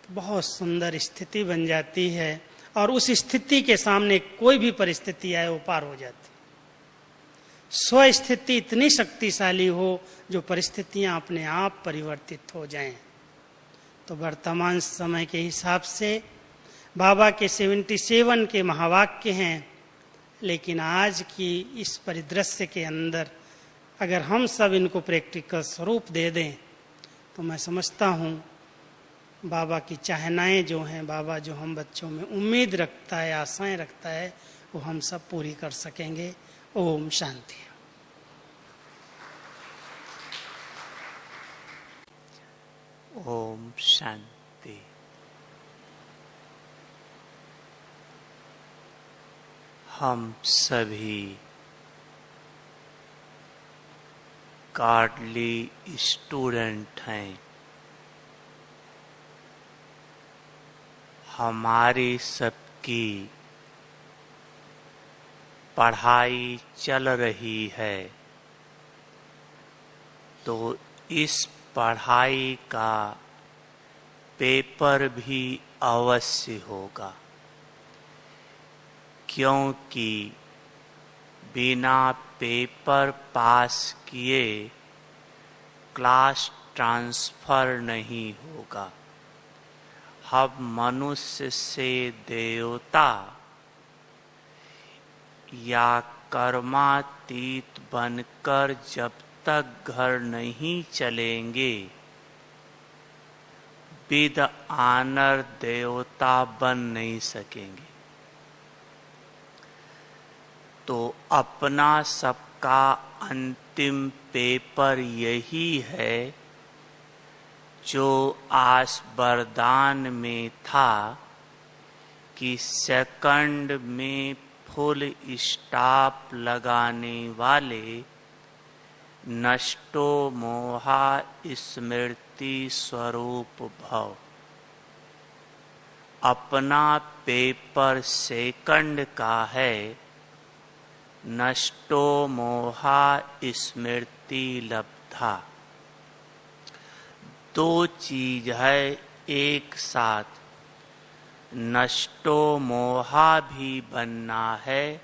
Speaker 1: तो बहुत सुंदर स्थिति बन जाती है, और उस स्थिति के सामने कोई भी परिस्थिति आए वो पार हो जाती। स्व स्थिति इतनी शक्तिशाली हो जो परिस्थितियां अपने आप परिवर्तित हो जाएं। तो वर्तमान समय के हिसाब से बाबा के 77 के महावाक्य हैं, लेकिन आज की इस परिदृश्य के अंदर अगर हम सब इनको प्रैक्टिकल स्वरूप दे दें तो मैं समझता हूँ बाबा की चाहनाएं जो हैं, बाबा जो हम बच्चों में उम्मीद रखता है, आशाएं रखता है, वो हम सब पूरी कर सकेंगे। ओम शांति।
Speaker 2: ओम शांति। हम सभी कार्डली स्टूडेंट हैं। हमारी सबकी पढ़ाई चल रही है, तो इस पढ़ाई का पेपर भी अवश्य होगा, क्योंकि बिना पेपर पास किए क्लास ट्रांसफर नहीं होगा। हम मनुष्य से देवता या कर्मातीत बनकर जब तक घर नहीं चलेंगे, विद आनर देवता बन नहीं सकेंगे। तो अपना सबका अंतिम पेपर यही है जो आज वरदान में था कि सेकंड में फुल स्टॉप लगाने वाले नष्टो मोहा स्मृति स्वरूप भव। अपना पेपर सेकंड का है, नष्टो मोहा स्मृति लब्धा। दो चीज है एक साथ, नष्टो मोहा भी बनना है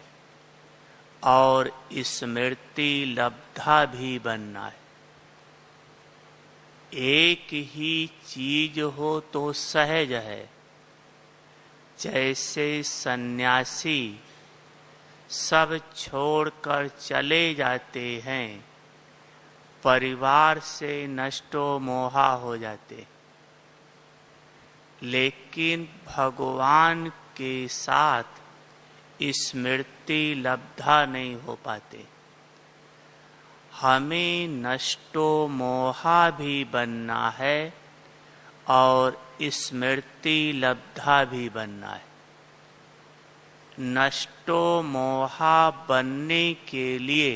Speaker 2: और स्मृति लब्धा भी बनना है। एक ही चीज हो तो सहज है। जैसे सन्यासी सब छोड़कर चले जाते हैं, परिवार से नष्टो मोहा हो जाते, लेकिन भगवान के साथ स्मृति लब्धा नहीं हो पाते। हमें नष्टो मोहा भी बनना है और स्मृति लब्धा भी बनना है। नष्टो मोहा बनने के लिए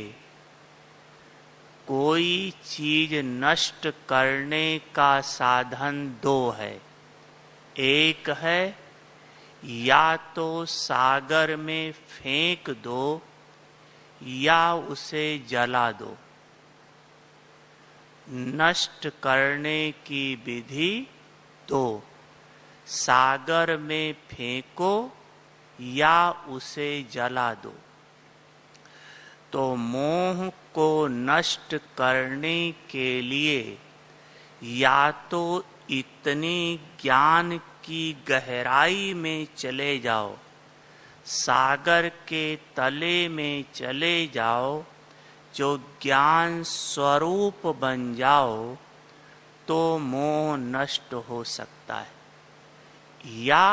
Speaker 2: कोई चीज नष्ट करने का साधन दो है। एक है या तो सागर में फेंक दो या उसे जला दो। नष्ट करने की विधि दो, सागर में फेंको या उसे जला दो। तो मोह को नष्ट करने के लिए या तो इतने ज्ञान की गहराई में चले जाओ, सागर के तले में चले जाओ, जो ज्ञान स्वरूप बन जाओ, तो मोह नष्ट हो सकता है। या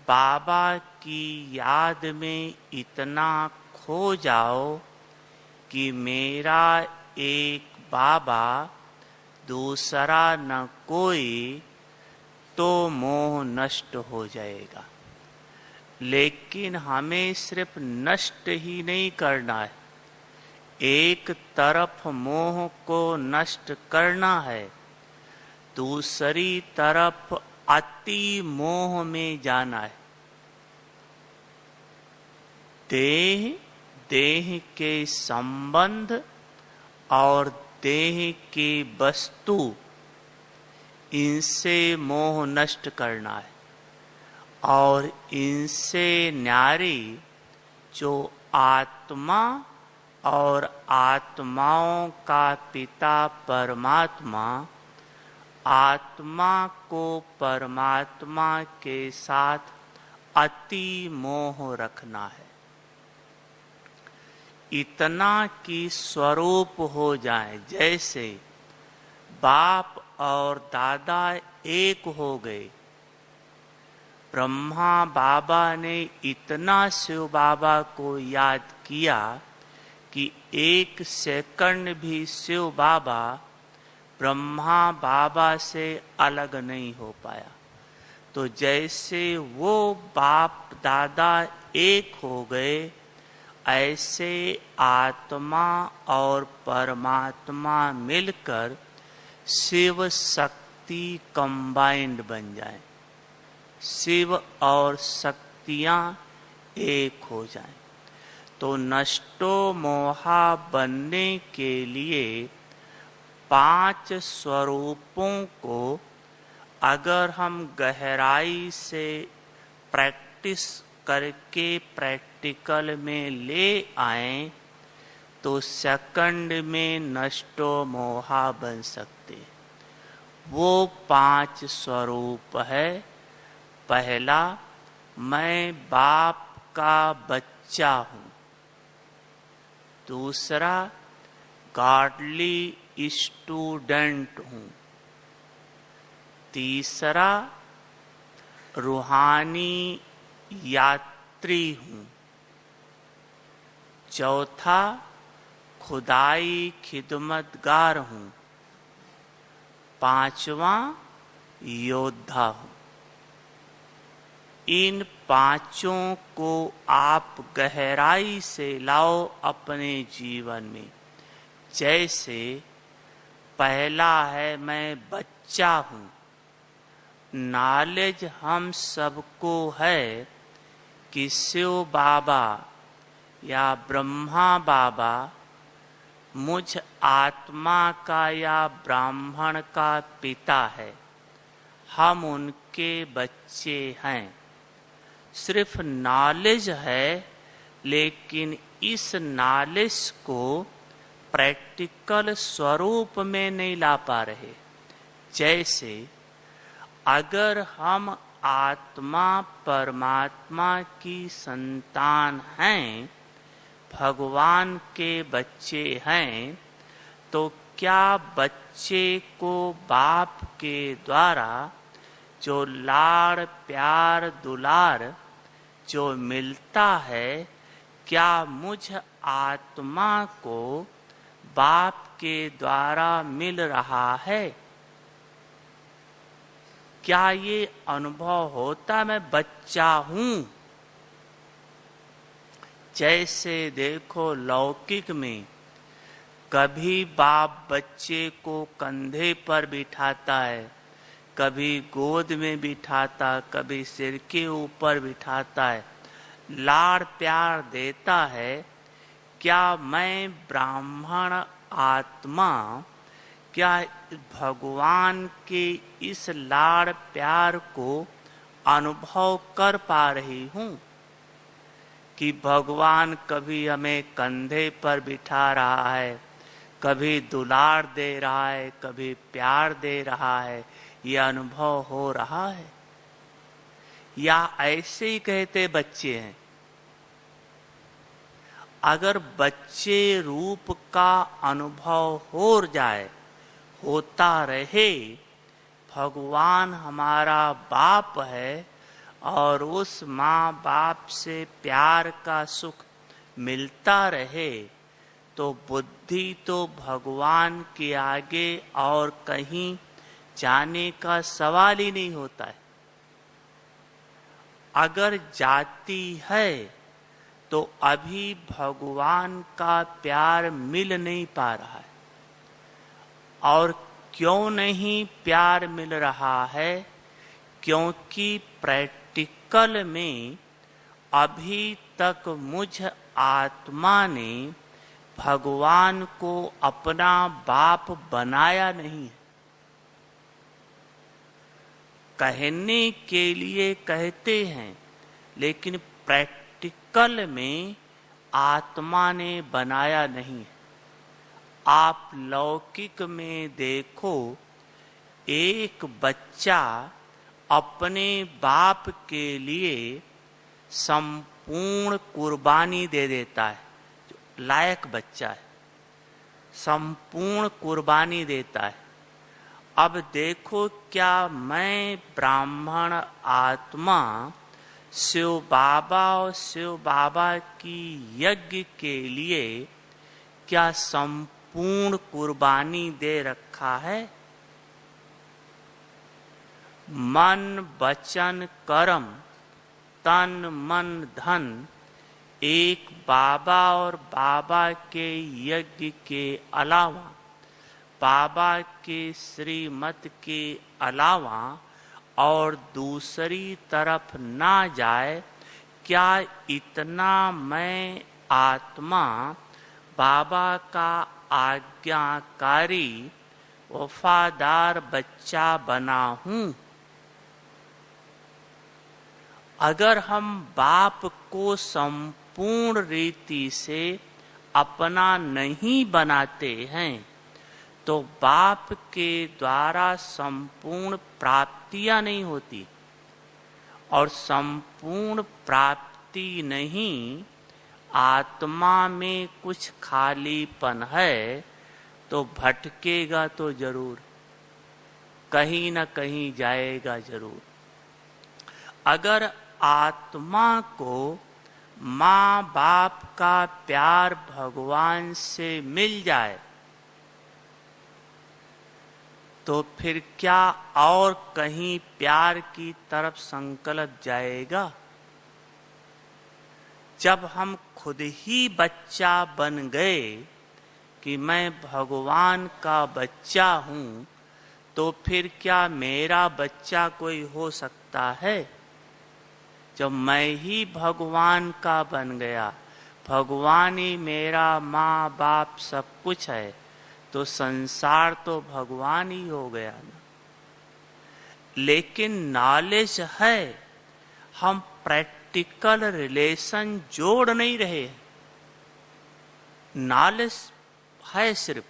Speaker 2: बाबा की याद में इतना खो जाओ कि मेरा एक बाबा दूसरा न कोई, तो मोह नष्ट हो जाएगा। लेकिन हमें सिर्फ नष्ट ही नहीं करना है, एक तरफ मोह को नष्ट करना है, दूसरी तरफ अति मोह में जाना है। देह, देह के संबंध और देह की वस्तु, इनसे मोह नष्ट करना है। और इनसे न्यारी जो आत्मा और आत्माओं का पिता परमात्मा, आत्मा को परमात्मा के साथ अति मोह रखना है। इतना कि स्वरूप हो जाए, जैसे बाप और दादा एक हो गए। ब्रह्मा बाबा ने इतना शिव बाबा को याद किया कि एक सेकंड भी शिव बाबा ब्रह्मा बाबा से अलग नहीं हो पाया। तो जैसे वो बाप दादा एक हो गए, ऐसे आत्मा और परमात्मा मिलकर शिव शक्ति कंबाइंड बन जाए, शिव और शक्तियां एक हो जाएं। तो नष्टो मोहा बनने के लिए 5 स्वरूपों को अगर हम गहराई से प्रैक्टिस करके प्रैक्टिकल में ले आएं, तो सेकंड में नष्टो मोहा बन सकते। वो 5 स्वरूप है। पहला, मैं बाप का बच्चा हूँ। दूसरा, गॉडली स्टूडेंट हूँ। तीसरा, रूहानी यात्री हूँ। चौथा, खुदाई खिदमतगार हूँ। पांचवा, योद्धा हूँ। इन 5 को आप गहराई से लाओ अपने जीवन में, जैसे पहला है मैं बच्चा हूँ। नॉलेज हम सबको है कि शिव बाबा या ब्रह्मा बाबा मुझ आत्मा का या ब्राह्मण का पिता है, हम उनके बच्चे हैं। सिर्फ नॉलेज है, लेकिन इस नॉलेज को प्रैक्टिकल स्वरूप में नहीं ला पा रहे। जैसे अगर हम आत्मा परमात्मा की संतान हैं, भगवान के बच्चे हैं, तो क्या बच्चे को बाप के द्वारा जो लाड़ प्यार दुलार जो मिलता है, क्या मुझ आत्मा को बाप के द्वारा मिल रहा है? क्या ये अनुभव होता मैं बच्चा हूं? जैसे देखो लौकिक में कभी बाप बच्चे को कंधे पर बिठाता है, कभी गोद में बिठाता, कभी सिर के ऊपर बिठाता है, लाड़ प्यार देता है। क्या मैं ब्राह्मण आत्मा क्या भगवान के इस लाड़ प्यार को अनुभव कर पा रही हूँ कि भगवान कभी हमें कंधे पर बिठा रहा है, कभी दुलार दे रहा है, कभी प्यार दे रहा है? ये अनुभव हो रहा है? या ऐसे ही कहते बच्चे हैं? अगर बच्चे रूप का अनुभव हो जाए, होता रहे, भगवान हमारा बाप है और उस माँ बाप से प्यार का सुख मिलता रहे, तो बुद्धि तो भगवान के आगे और कहीं जाने का सवाल ही नहीं होता है। अगर जाती है तो अभी भगवान का प्यार मिल नहीं पा रहा है। और क्यों नहीं प्यार मिल रहा है? क्योंकि प्रैक्टिकल में अभी तक मुझ आत्मा ने भगवान को अपना बाप बनाया नहीं है। कहने के लिए कहते हैं, लेकिन प्रैक्टिकल में आत्मा ने बनाया नहीं है। आप लौकिक में देखो, एक बच्चा अपने बाप के लिए संपूर्ण कुर्बानी दे देता है। जो लायक बच्चा है, संपूर्ण कुर्बानी देता है। अब देखो, क्या मैं ब्राह्मण आत्मा शिव बाबा और शिव बाबा की यज्ञ के लिए क्या संपूर्ण कुर्बानी दे रखा है? मन वचन कर्म तन मन धन एक बाबा और बाबा के यज्ञ के अलावा, बाबा के श्रीमत के अलावा और दूसरी तरफ ना जाए। क्या इतना मैं आत्मा बाबा का आज्ञाकारी वफादार बच्चा बना हूँ? अगर हम बाप को संपूर्ण रीति से अपना नहीं बनाते हैं, तो बाप के द्वारा संपूर्ण प्राप्तियां नहीं होती। और संपूर्ण प्राप्ति नहीं, आत्मा में कुछ खालीपन है, तो भटकेगा तो जरूर, कहीं न कहीं जाएगा जरूर। अगर आत्मा को माँ बाप का प्यार भगवान से मिल जाए, तो फिर क्या और कहीं प्यार की तरफ संकल्प जाएगा? जब हम खुद ही बच्चा बन गए, कि मैं भगवान का बच्चा हूं, तो फिर क्या मेरा बच्चा कोई हो सकता है? जब मैं ही भगवान का बन गया, भगवान ही मेरा माँ बाप सब कुछ है, तो संसार तो भगवान ही हो गया ना। लेकिन नॉलेज है, हम प्रैक्टिकल रिलेशन जोड़ नहीं रहे। नॉलेज है सिर्फ,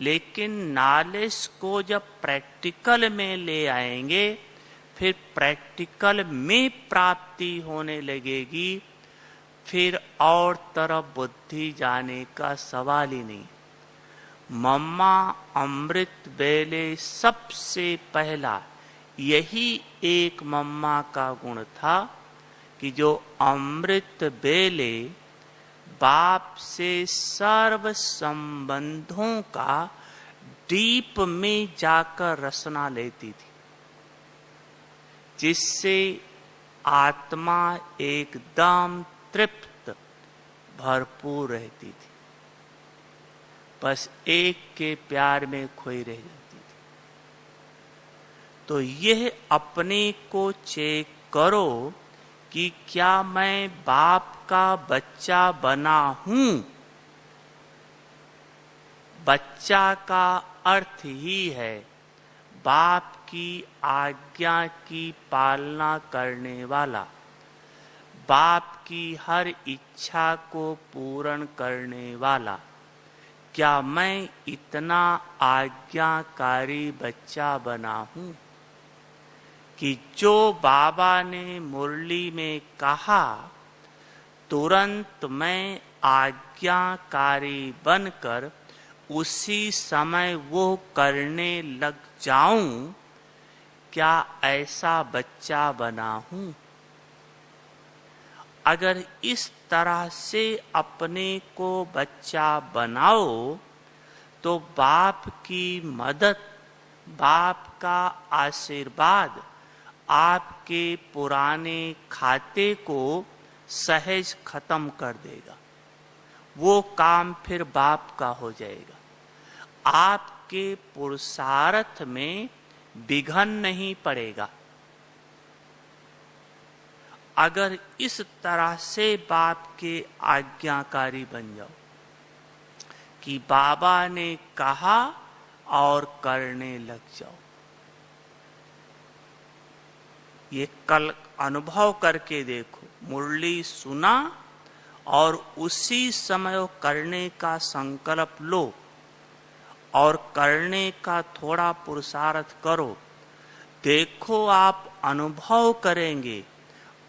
Speaker 2: लेकिन नॉलेज को जब प्रैक्टिकल में ले आएंगे, फिर प्रैक्टिकल में प्राप्ति होने लगेगी, फिर और तरफ बुद्धि जाने का सवाल ही नहीं। मम्मा अमृत बेले सबसे पहला यही एक मम्मा का गुण था कि जो अमृत बेले बाप से सर्व संबंधों का डीप में जाकर रसना लेती थी, जिससे आत्मा एकदम तृप्त भरपूर रहती थी, बस एक के प्यार में खोई रह जाती थी। तो यह अपने को चेक करो कि क्या मैं बाप का बच्चा बना हूं। बच्चा का अर्थ ही है बाप की आज्ञा की पालना करने वाला, बाप की हर इच्छा को पूर्ण करने वाला। क्या मैं इतना आज्ञाकारी बच्चा बना हूं कि जो बाबा ने मुरली में कहा, तुरंत मैं आज्ञाकारी बनकर उसी समय वो करने लग जाऊं? क्या ऐसा बच्चा बना हूं? अगर इस तरह से अपने को बच्चा बनाओ, तो बाप की मदद, बाप का आशीर्वाद आपके पुराने खाते को सहज खत्म कर देगा। वो काम फिर बाप का हो जाएगा। आपके पुरुषार्थ में विघन नहीं पड़ेगा। अगर इस तरह से बाप के आज्ञाकारी बन जाओ कि बाबा ने कहा और करने लग जाओ। ये कल अनुभव करके देखो, मुरली सुना और उसी समय करने का संकल्प लो और करने का थोड़ा पुरुषार्थ करो। देखो आप अनुभव करेंगे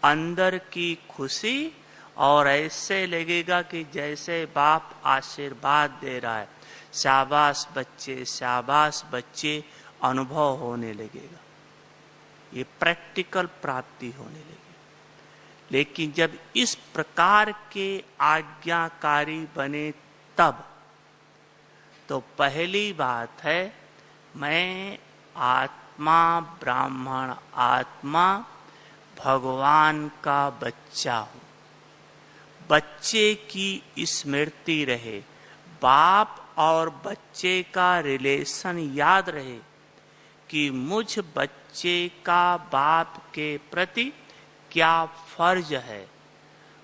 Speaker 2: अंदर की खुशी, और ऐसे लगेगा कि जैसे बाप आशीर्वाद दे रहा है, शाबाश बच्चे, शाबाश बच्चे, अनुभव होने लगेगा। ये प्रैक्टिकल प्राप्ति होने लगेगी। लेकिन जब इस प्रकार के आज्ञाकारी बने तब, तो पहली बात है, मैं आत्मा, ब्राह्मण आत्मा, भगवान का बच्चा हूं। बच्चे की स्मृति रहे, बाप और बच्चे का रिलेशन याद रहे कि मुझ बच्चे का बाप के प्रति क्या फर्ज है,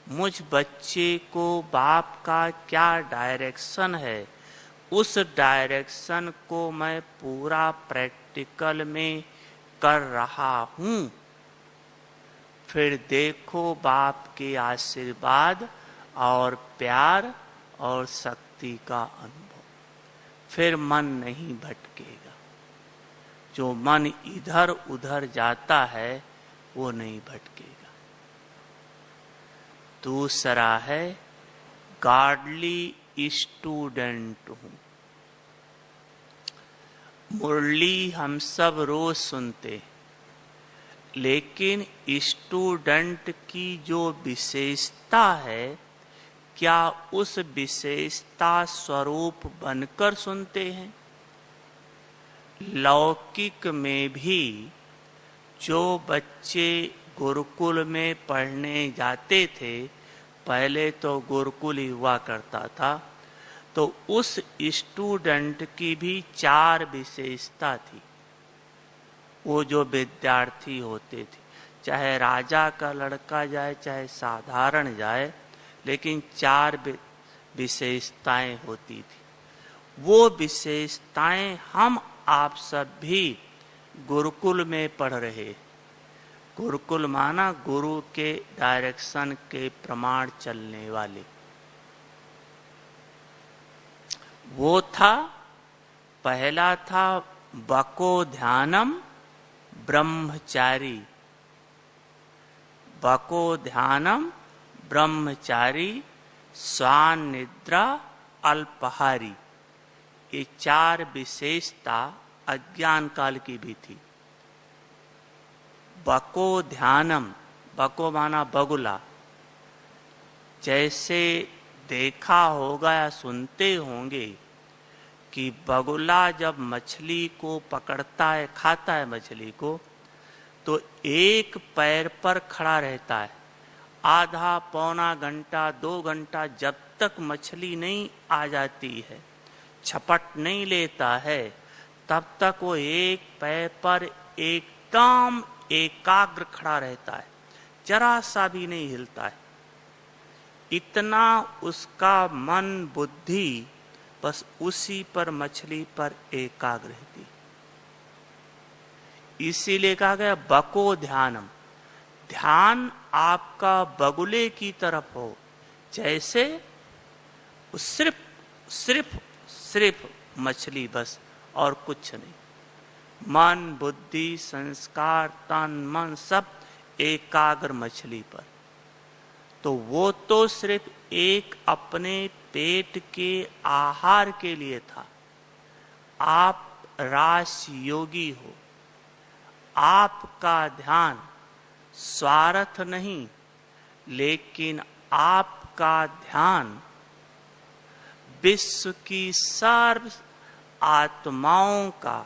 Speaker 2: मुझ बच्चे को बाप का क्या डायरेक्शन है। उस डायरेक्शन को मैं पूरा प्रैक्टिकल में कर रहा हूं। फिर देखो बाप के आशीर्वाद और प्यार और शक्ति का अनुभव। फिर मन नहीं भटकेगा। जो मन इधर उधर जाता है वो नहीं भटकेगा। दूसरा है, गॉडली स्टूडेंट हूं। मुरली हम सब रोज सुनते हैं, लेकिन स्टूडेंट की जो विशेषता है, क्या उस विशेषता स्वरूप बनकर सुनते हैं? लौकिक में भी जो बच्चे गुरुकुल में पढ़ने जाते थे, पहले तो गुरुकुल ही हुआ करता था, तो उस स्टूडेंट की भी 4 विशेषता थी। वो जो विद्यार्थी होते थे, चाहे राजा का लड़का जाए चाहे साधारण जाए, लेकिन 4 विशेषताएं होती थी। वो विशेषताएं हम आप सब भी गुरुकुल में पढ़ रहे। गुरुकुल माना गुरु के डायरेक्शन के प्रमाण चलने वाले। वो था, पहला था बको ध्यानम ब्रह्मचारी। बको ध्यानम ब्रह्मचारी, स्वान निद्रा अल्पहारी। ये 4 विशेषता अज्ञान काल की भी थी। बको ध्यानम, बको माना बगुला। जैसे देखा होगा या सुनते होंगे कि बगुला जब मछली को पकड़ता है, खाता है मछली को, तो एक पैर पर खड़ा रहता है आधा पौना घंटा 2 घंटा, जब तक मछली नहीं आ जाती है, छपट नहीं लेता है, तब तक वो एक पैर पर एकदम एकाग्र खड़ा रहता है, जरा सा भी नहीं हिलता है। इतना उसका मन बुद्धि बस उसी पर, मछली पर एकाग्र रहती। इसीलिए कहा गया बको ध्यानम, ध्यान आपका बगुले की तरफ हो, जैसे सिर्फ सिर्फ सिर्फ मछली बस, और कुछ नहीं। मन बुद्धि संस्कार तन मन सब एकाग्र मछली पर। तो वो तो सिर्फ एक अपने पेट के आहार के लिए था। आप रास योगी हो, आपका ध्यान स्वार्थ नहीं, लेकिन आपका ध्यान विश्व की सर्व आत्माओं का,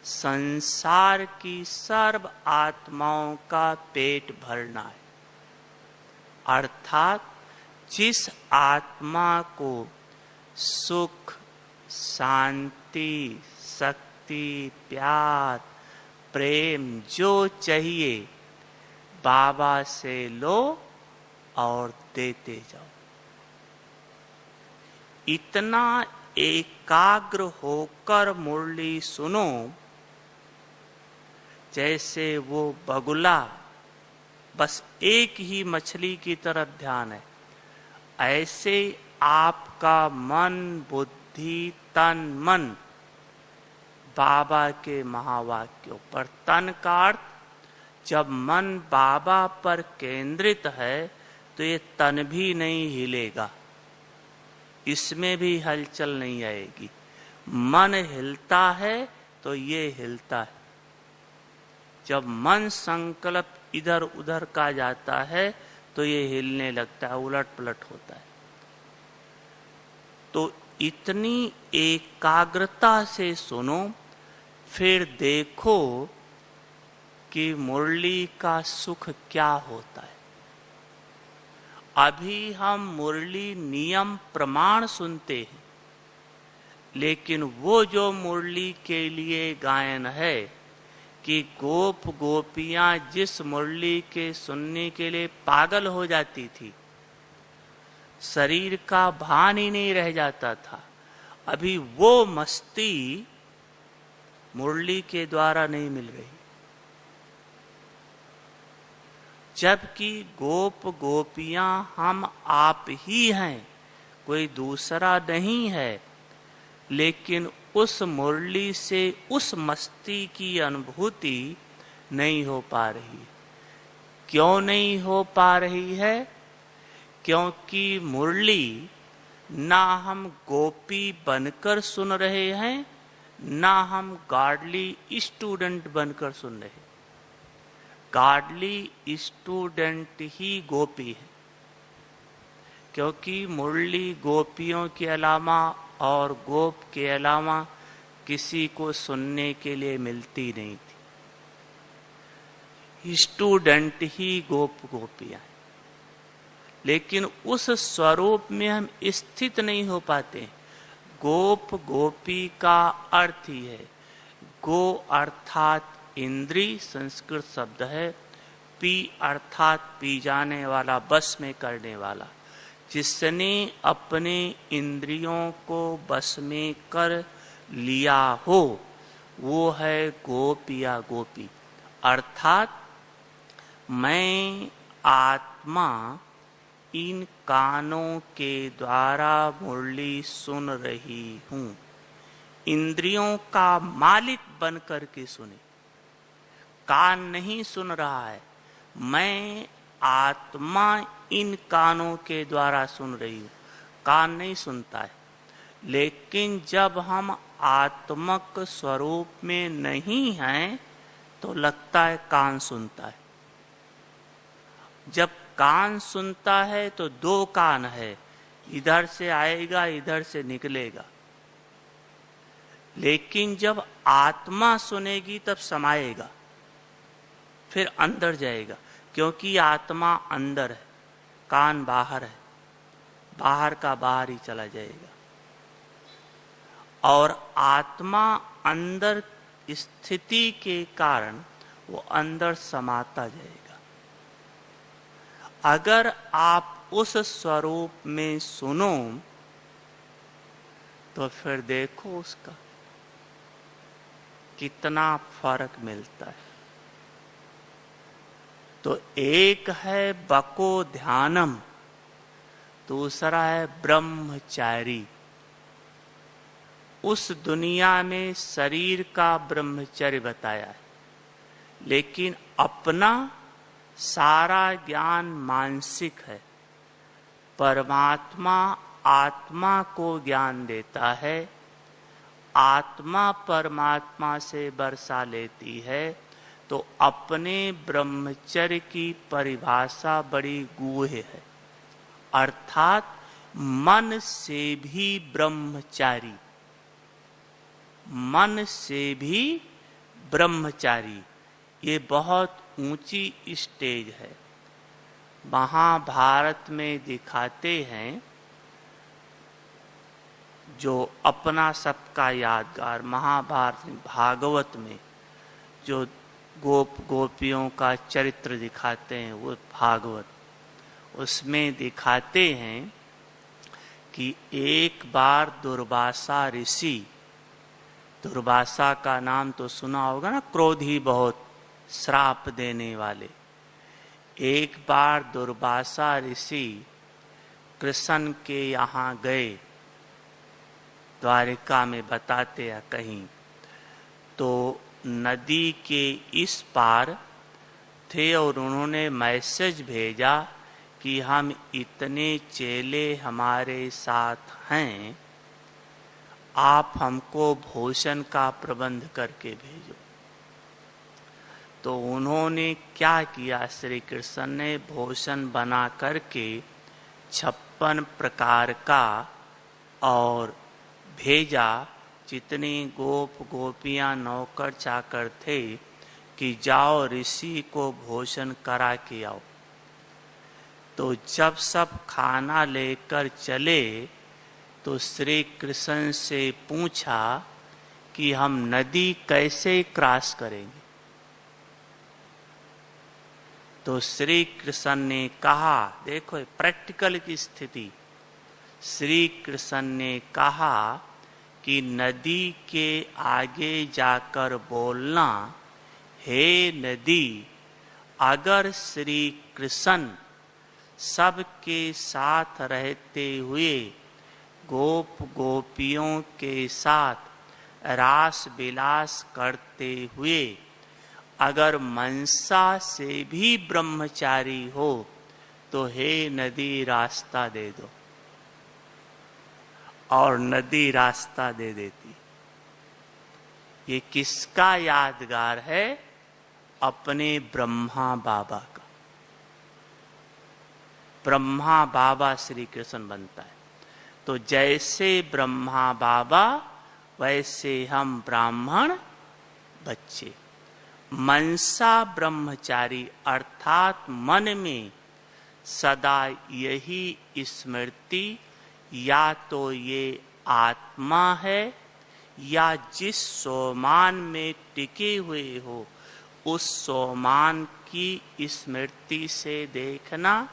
Speaker 2: संसार की सर्व आत्माओं का पेट भरना है। अर्थात जिस आत्मा को सुख शांति शक्ति प्यार प्रेम जो चाहिए, बाबा से लो और देते जाओ। इतना एकाग्र होकर मुरली सुनो, जैसे वो बगुला बस एक ही मछली की तरफ ध्यान है। ऐसे आपका मन बुद्धि तन मन बाबा के महावाक्यों पर। तन का अर्थ, जब मन बाबा पर केंद्रित है तो ये तन भी नहीं हिलेगा, इसमें भी हलचल नहीं आएगी। मन हिलता है तो ये हिलता है। जब मन संकल्प इधर उधर का जाता है तो ये हिलने लगता है, उलट पलट होता है। तो इतनी एकाग्रता से सुनो, फिर देखो कि मुरली का सुख क्या होता है। अभी हम मुरली नियम प्रमाण सुनते हैं, लेकिन वो जो मुरली के लिए गायन है कि गोप गोपियां जिस मुरली के सुनने के लिए पागल हो जाती थी, शरीर का भान ही नहीं रह जाता था, अभी वो मस्ती मुरली के द्वारा नहीं मिल रही। जबकि गोप गोपियां हम आप ही हैं, कोई दूसरा नहीं है, लेकिन उस मुरली से उस मस्ती की अनुभूति नहीं हो पा रही। क्यों नहीं हो पा रही है? क्योंकि मुरली ना हम गोपी बनकर सुन रहे हैं, ना हम गार्डली स्टूडेंट बनकर सुन रहे हैं। गार्डली स्टूडेंट ही गोपी है, क्योंकि मुरली गोपियों के अलावा और गोप के अलावा किसी को सुनने के लिए मिलती नहीं थी। स्टूडेंट ही गोप गोपियां, लेकिन उस स्वरूप में हम स्थित नहीं हो पाते, गोप गोपी का अर्थ ही है, गो अर्थात इंद्री संस्कृत शब्द है, पी अर्थात पी जाने वाला, बस में करने वाला। जिसने अपने इंद्रियों को बस में कर लिया हो वो है गोप या गोपी। अर्थात मैं आत्मा इन कानों के द्वारा मुरली सुन रही हूं। इंद्रियों का मालिक बन करके सुने, कान नहीं सुन रहा है, मैं आत्मा इन कानों के द्वारा सुन रही हूं। कान नहीं सुनता है, लेकिन जब हम आत्मक स्वरूप में नहीं हैं तो लगता है कान सुनता है। जब कान सुनता है तो दो कान है, इधर से आएगा इधर से निकलेगा। लेकिन जब आत्मा सुनेगी तब समाएगा, फिर अंदर जाएगा, क्योंकि आत्मा अंदर है, कान बाहर है, बाहर का बाहर ही चला जाएगा। और आत्मा अंदर स्थिति के कारण वो अंदर समाता जाएगा। अगर आप उस स्वरूप में सुनो तो फिर देखो उसका कितना फर्क मिलता है। तो एक है बको ध्यानम, दूसरा है ब्रह्मचारी। उस दुनिया में शरीर का ब्रह्मचर्य बताया है, लेकिन अपना सारा ज्ञान मानसिक है। परमात्मा आत्मा को ज्ञान देता है, आत्मा परमात्मा से बरसा लेती है। तो अपने ब्रह्मचर्य की परिभाषा बड़ी गूढ़ है, अर्थात मन से भी ब्रह्मचारी, मन से भी ब्रह्मचारी। ये बहुत ऊंची स्टेज है। महाभारत में दिखाते हैं, जो अपना सबका यादगार महाभारत भागवत में जो गोप गोपियों का चरित्र दिखाते हैं, वो भागवत, उसमें दिखाते हैं कि एक बार दुर्वासा ऋषि, दुर्वासा का नाम तो सुना होगा ना, क्रोधी बहुत, श्राप देने वाले। एक बार दुर्वासा ऋषि कृष्ण के यहाँ गए, द्वारिका में बताते हैं कहीं, तो नदी के इस पार थे और उन्होंने मैसेज भेजा कि हम इतने चेले हमारे साथ हैं, आप हमको भोजन का प्रबंध करके भेजो। तो उन्होंने क्या किया, श्री कृष्ण ने भोजन बना करके 56 प्रकार का और भेजा। जितनी गोप गोपियां नौकर चाकर थे कि जाओ ऋषि को भोजन करा के आओ। तो जब सब खाना लेकर चले तो श्री कृष्ण से पूछा कि हम नदी कैसे क्रॉस करेंगे। तो श्री कृष्ण ने कहा, देखो प्रैक्टिकल की स्थिति, श्री कृष्ण ने कहा कि नदी के आगे जाकर बोलना, हे नदी, अगर श्री कृष्ण सबके साथ रहते हुए गोप गोपियों के साथ रास विलास करते हुए अगर मनसा से भी ब्रह्मचारी हो तो हे नदी रास्ता दे दो। और नदी रास्ता दे देती। ये किसका यादगार है? अपने ब्रह्मा बाबा का। ब्रह्मा बाबा श्री कृष्ण बनता है। तो जैसे ब्रह्मा बाबा वैसे हम ब्राह्मण बच्चे। मनसा ब्रह्मचारी अर्थात मन में सदा यही स्मृति या तो ये आत्मा है या जिस सोमान में टिके हुए हो उस सोमान की स्मृति से देखना,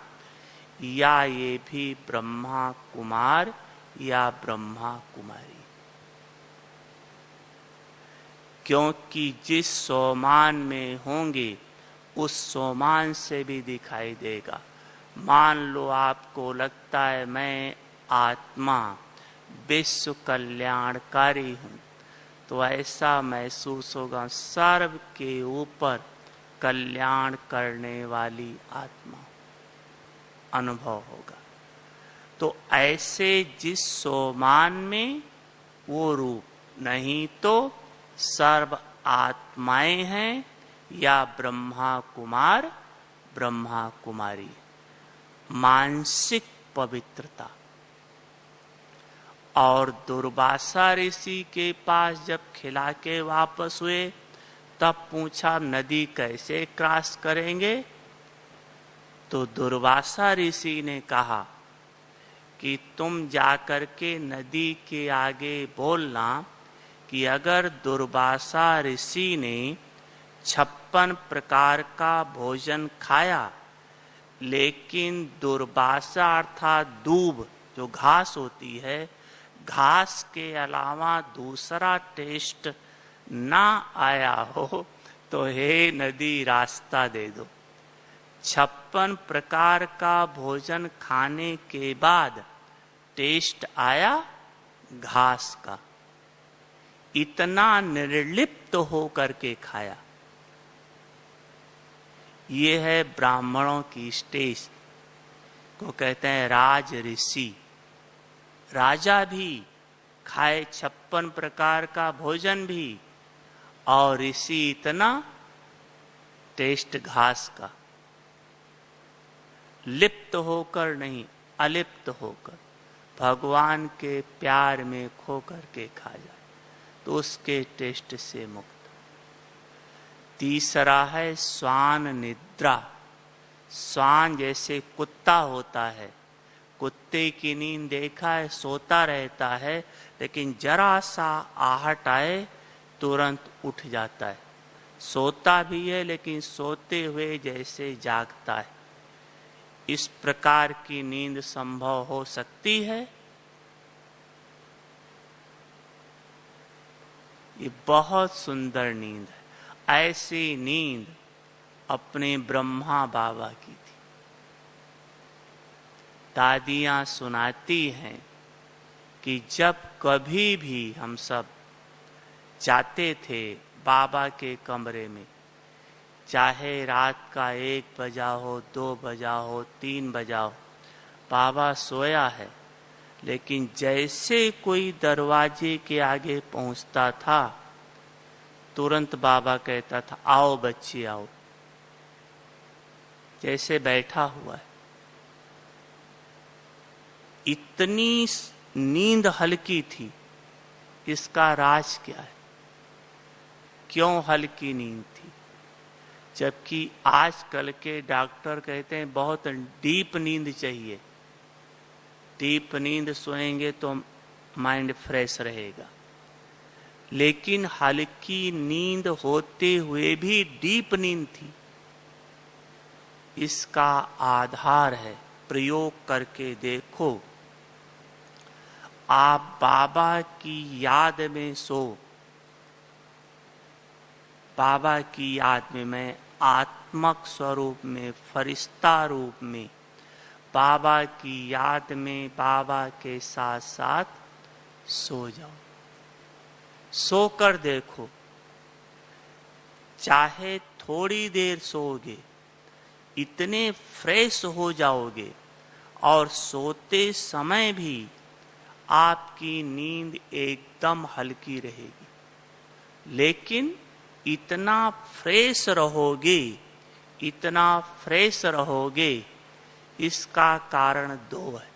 Speaker 2: या ये भी ब्रह्मा कुमार या ब्रह्मा कुमारी। क्योंकि जिस सोमान में होंगे उस सोमान से भी दिखाई देगा। मान लो आपको लगता है मैं आत्मा विश्व कल्याणकारी हूँ, तो ऐसा महसूस होगा सर्व के ऊपर कल्याण करने वाली आत्मा अनुभव होगा। तो ऐसे जिस सोमान में वो रूप, नहीं तो सर्व आत्माएं हैं या ब्रह्मा कुमार ब्रह्मा कुमारी। मानसिक पवित्रता। और दुर्वासा ऋषि के पास जब खिला के वापस हुए तब पूछा नदी कैसे क्रॉस करेंगे, तो दुर्वासा ऋषि ने कहा कि तुम जाकर के नदी के आगे बोलना कि अगर दुर्वासा ऋषि ने 56 प्रकार का भोजन खाया, लेकिन दुर्वासा अर्थात दूब जो घास होती है, घास के अलावा दूसरा टेस्ट ना आया हो, तो हे नदी रास्ता दे दो। 56 प्रकार का भोजन खाने के बाद टेस्ट आया घास का, इतना निर्लिप्त होकर के खाया। ये है ब्राह्मणों की स्टेज को कहते हैं राज ऋषि। राजा भी खाए 56 प्रकार का भोजन भी, और ऋषि इतना टेस्ट घास का, लिप्त होकर नहीं, अलिप्त होकर भगवान के प्यार में खो करके खा जाए तो उसके टेस्ट से मुक्त। तीसरा है स्वान निद्रा। स्वान जैसे कुत्ता होता है, कुत्ते की नींद देखा है, सोता रहता है, लेकिन जरा सा आहट आए तुरंत उठ जाता है। सोता भी है लेकिन सोते हुए जैसे जागता है। इस प्रकार की नींद संभव हो सकती है। ये बहुत सुंदर नींद है। ऐसी नींद अपने ब्रह्मा बाबा की थी। दादियां सुनाती हैं कि जब कभी भी हम सब जाते थे बाबा के कमरे में, चाहे रात का 1 बजा हो, 2 बजा हो, 3 बजा हो, बाबा सोया है, लेकिन जैसे कोई दरवाजे के आगे पहुंचता था तुरंत बाबा कहता था आओ बच्चे आओ, जैसे बैठा हुआ है। इतनी नींद हल्की थी। इसका राज क्या है? क्यों हल्की नींद थी? जबकि आजकल के डॉक्टर कहते हैं बहुत डीप नींद चाहिए। डीप नींद सोएंगे तो माइंड फ्रेश रहेगा, लेकिन हल्की नींद होते हुए भी डीप नींद थी। इसका आधार है, प्रयोग करके देखो। आप बाबा की याद में सो, बाबा की याद में, मैं आत्मक स्वरूप में, फरिश्ता रूप में, बाबा की याद में बाबा के साथ साथ सो जाओ। सोकर देखो, चाहे थोड़ी देर सोओगे इतने फ्रेश हो जाओगे, और सोते समय भी आपकी नींद एकदम हल्की रहेगी। लेकिन इतना फ्रेश रहोगे, इतना फ्रेश रहोगे, इसका कारण 2 है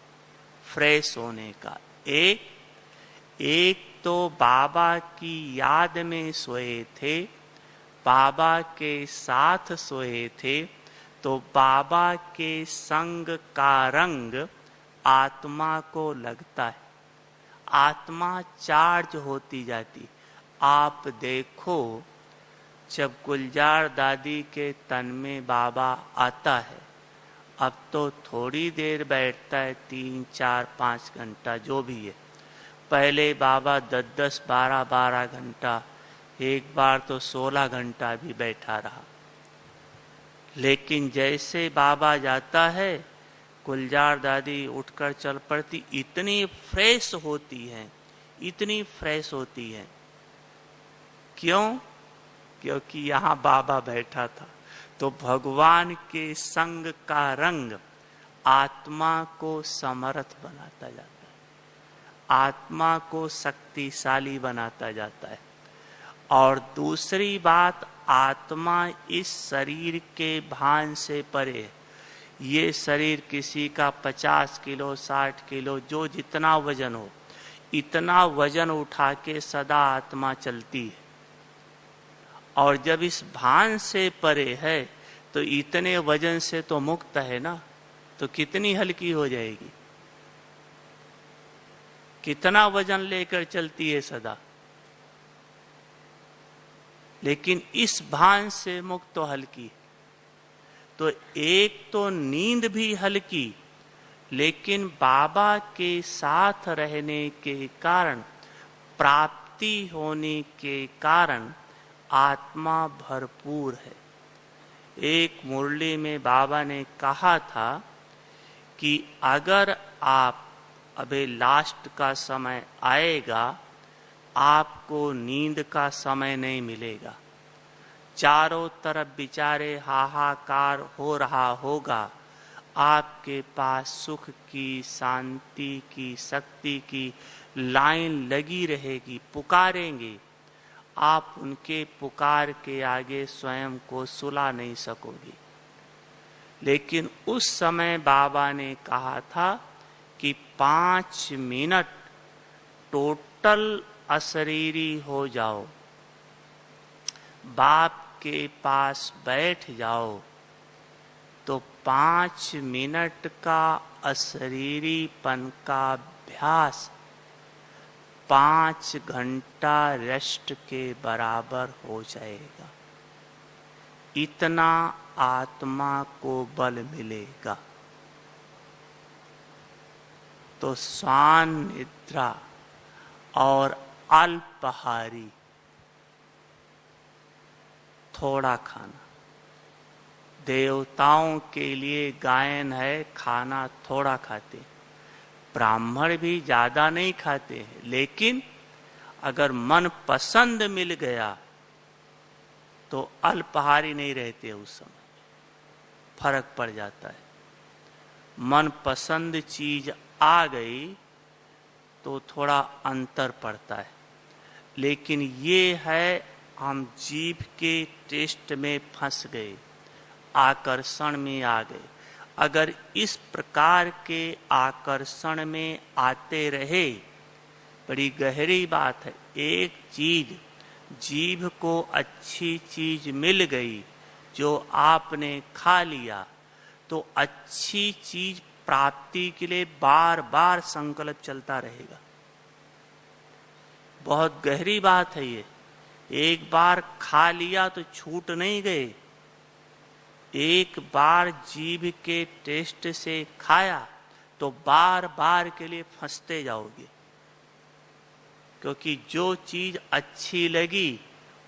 Speaker 2: फ्रेश होने का। एक तो बाबा की याद में सोए थे, बाबा के साथ सोए थे, तो बाबा के संग का रंग आत्मा को लगता है। आत्मा चार्ज होती जाती। आप देखो, जब गुलजार दादी के तन में बाबा आता है, अब तो थोड़ी देर बैठता है, 3, 4, 5 घंटा जो भी है। पहले बाबा 10, 12 घंटा, एक बार तो 16 घंटा भी बैठा रहा। लेकिन जैसे बाबा जाता है, गुलजार दादी उठकर चल पड़ती, इतनी फ्रेश होती है, इतनी फ्रेश होती है। क्यों? क्योंकि यहाँ बाबा बैठा था। तो भगवान के संग का रंग आत्मा को समर्थ बनाता जाता है, आत्मा को शक्तिशाली बनाता जाता है। और दूसरी बात, आत्मा इस शरीर के भान से परे है। ये शरीर किसी का 50 किलो, 60 किलो, जो जितना वजन हो, इतना वजन उठा के सदा आत्मा चलती है। और जब इस भान से परे है तो इतने वजन से तो मुक्त है ना, तो कितनी हल्की हो जाएगी। कितना वजन लेकर चलती है सदा, लेकिन इस भान से मुक्त तो हल्की। तो एक तो नींद भी हल्की, लेकिन बाबा के साथ रहने के कारण, प्राप्ति होने के कारण आत्मा भरपूर है। एक मुरली में बाबा ने कहा था कि अगर आप, अबे लास्ट का समय आएगा, आपको नींद का समय नहीं मिलेगा। चारों तरफ बेचारे हाहाकार हो रहा होगा, आपके पास सुख की, शांति की, शक्ति की लाइन लगी रहेगी, पुकारेंगे। आप उनके पुकार के आगे स्वयं को सुला नहीं सकोगे। लेकिन उस समय बाबा ने कहा था कि 5 मिनट टोटल अशरीरी हो जाओ, बाप के पास बैठ जाओ, तो 5 मिनट का अशरीरीपन का अभ्यास 5 घंटा रेस्ट के बराबर हो जाएगा। इतना आत्मा को बल मिलेगा। तो स्वान निद्रा और अल्पाहारी, थोड़ा खाना। देवताओं के लिए गायन है, खाना थोड़ा खाते। ब्राह्मण भी ज्यादा नहीं खाते हैं, लेकिन अगर मन पसंद मिल गया तो अल्पाहारी नहीं रहते। उस समय फर्क पड़ जाता है। मन पसंद चीज आ गई तो थोड़ा अंतर पड़ता है। लेकिन ये है, हम जीभ के टेस्ट में फंस गए, आकर्षण में आ गए। अगर इस प्रकार के आकर्षण में आते रहे, बड़ी गहरी बात है। एक चीज, जीभ को अच्छी चीज मिल गई जो आपने खा लिया, तो अच्छी चीज प्राप्ति के लिए बार बार संकल्प चलता रहेगा। बहुत गहरी बात है ये। एक बार खा लिया तो छूट नहीं गए। एक बार जीभ के टेस्ट से खाया तो बार बार के लिए फंसते जाओगे। क्योंकि जो चीज अच्छी लगी,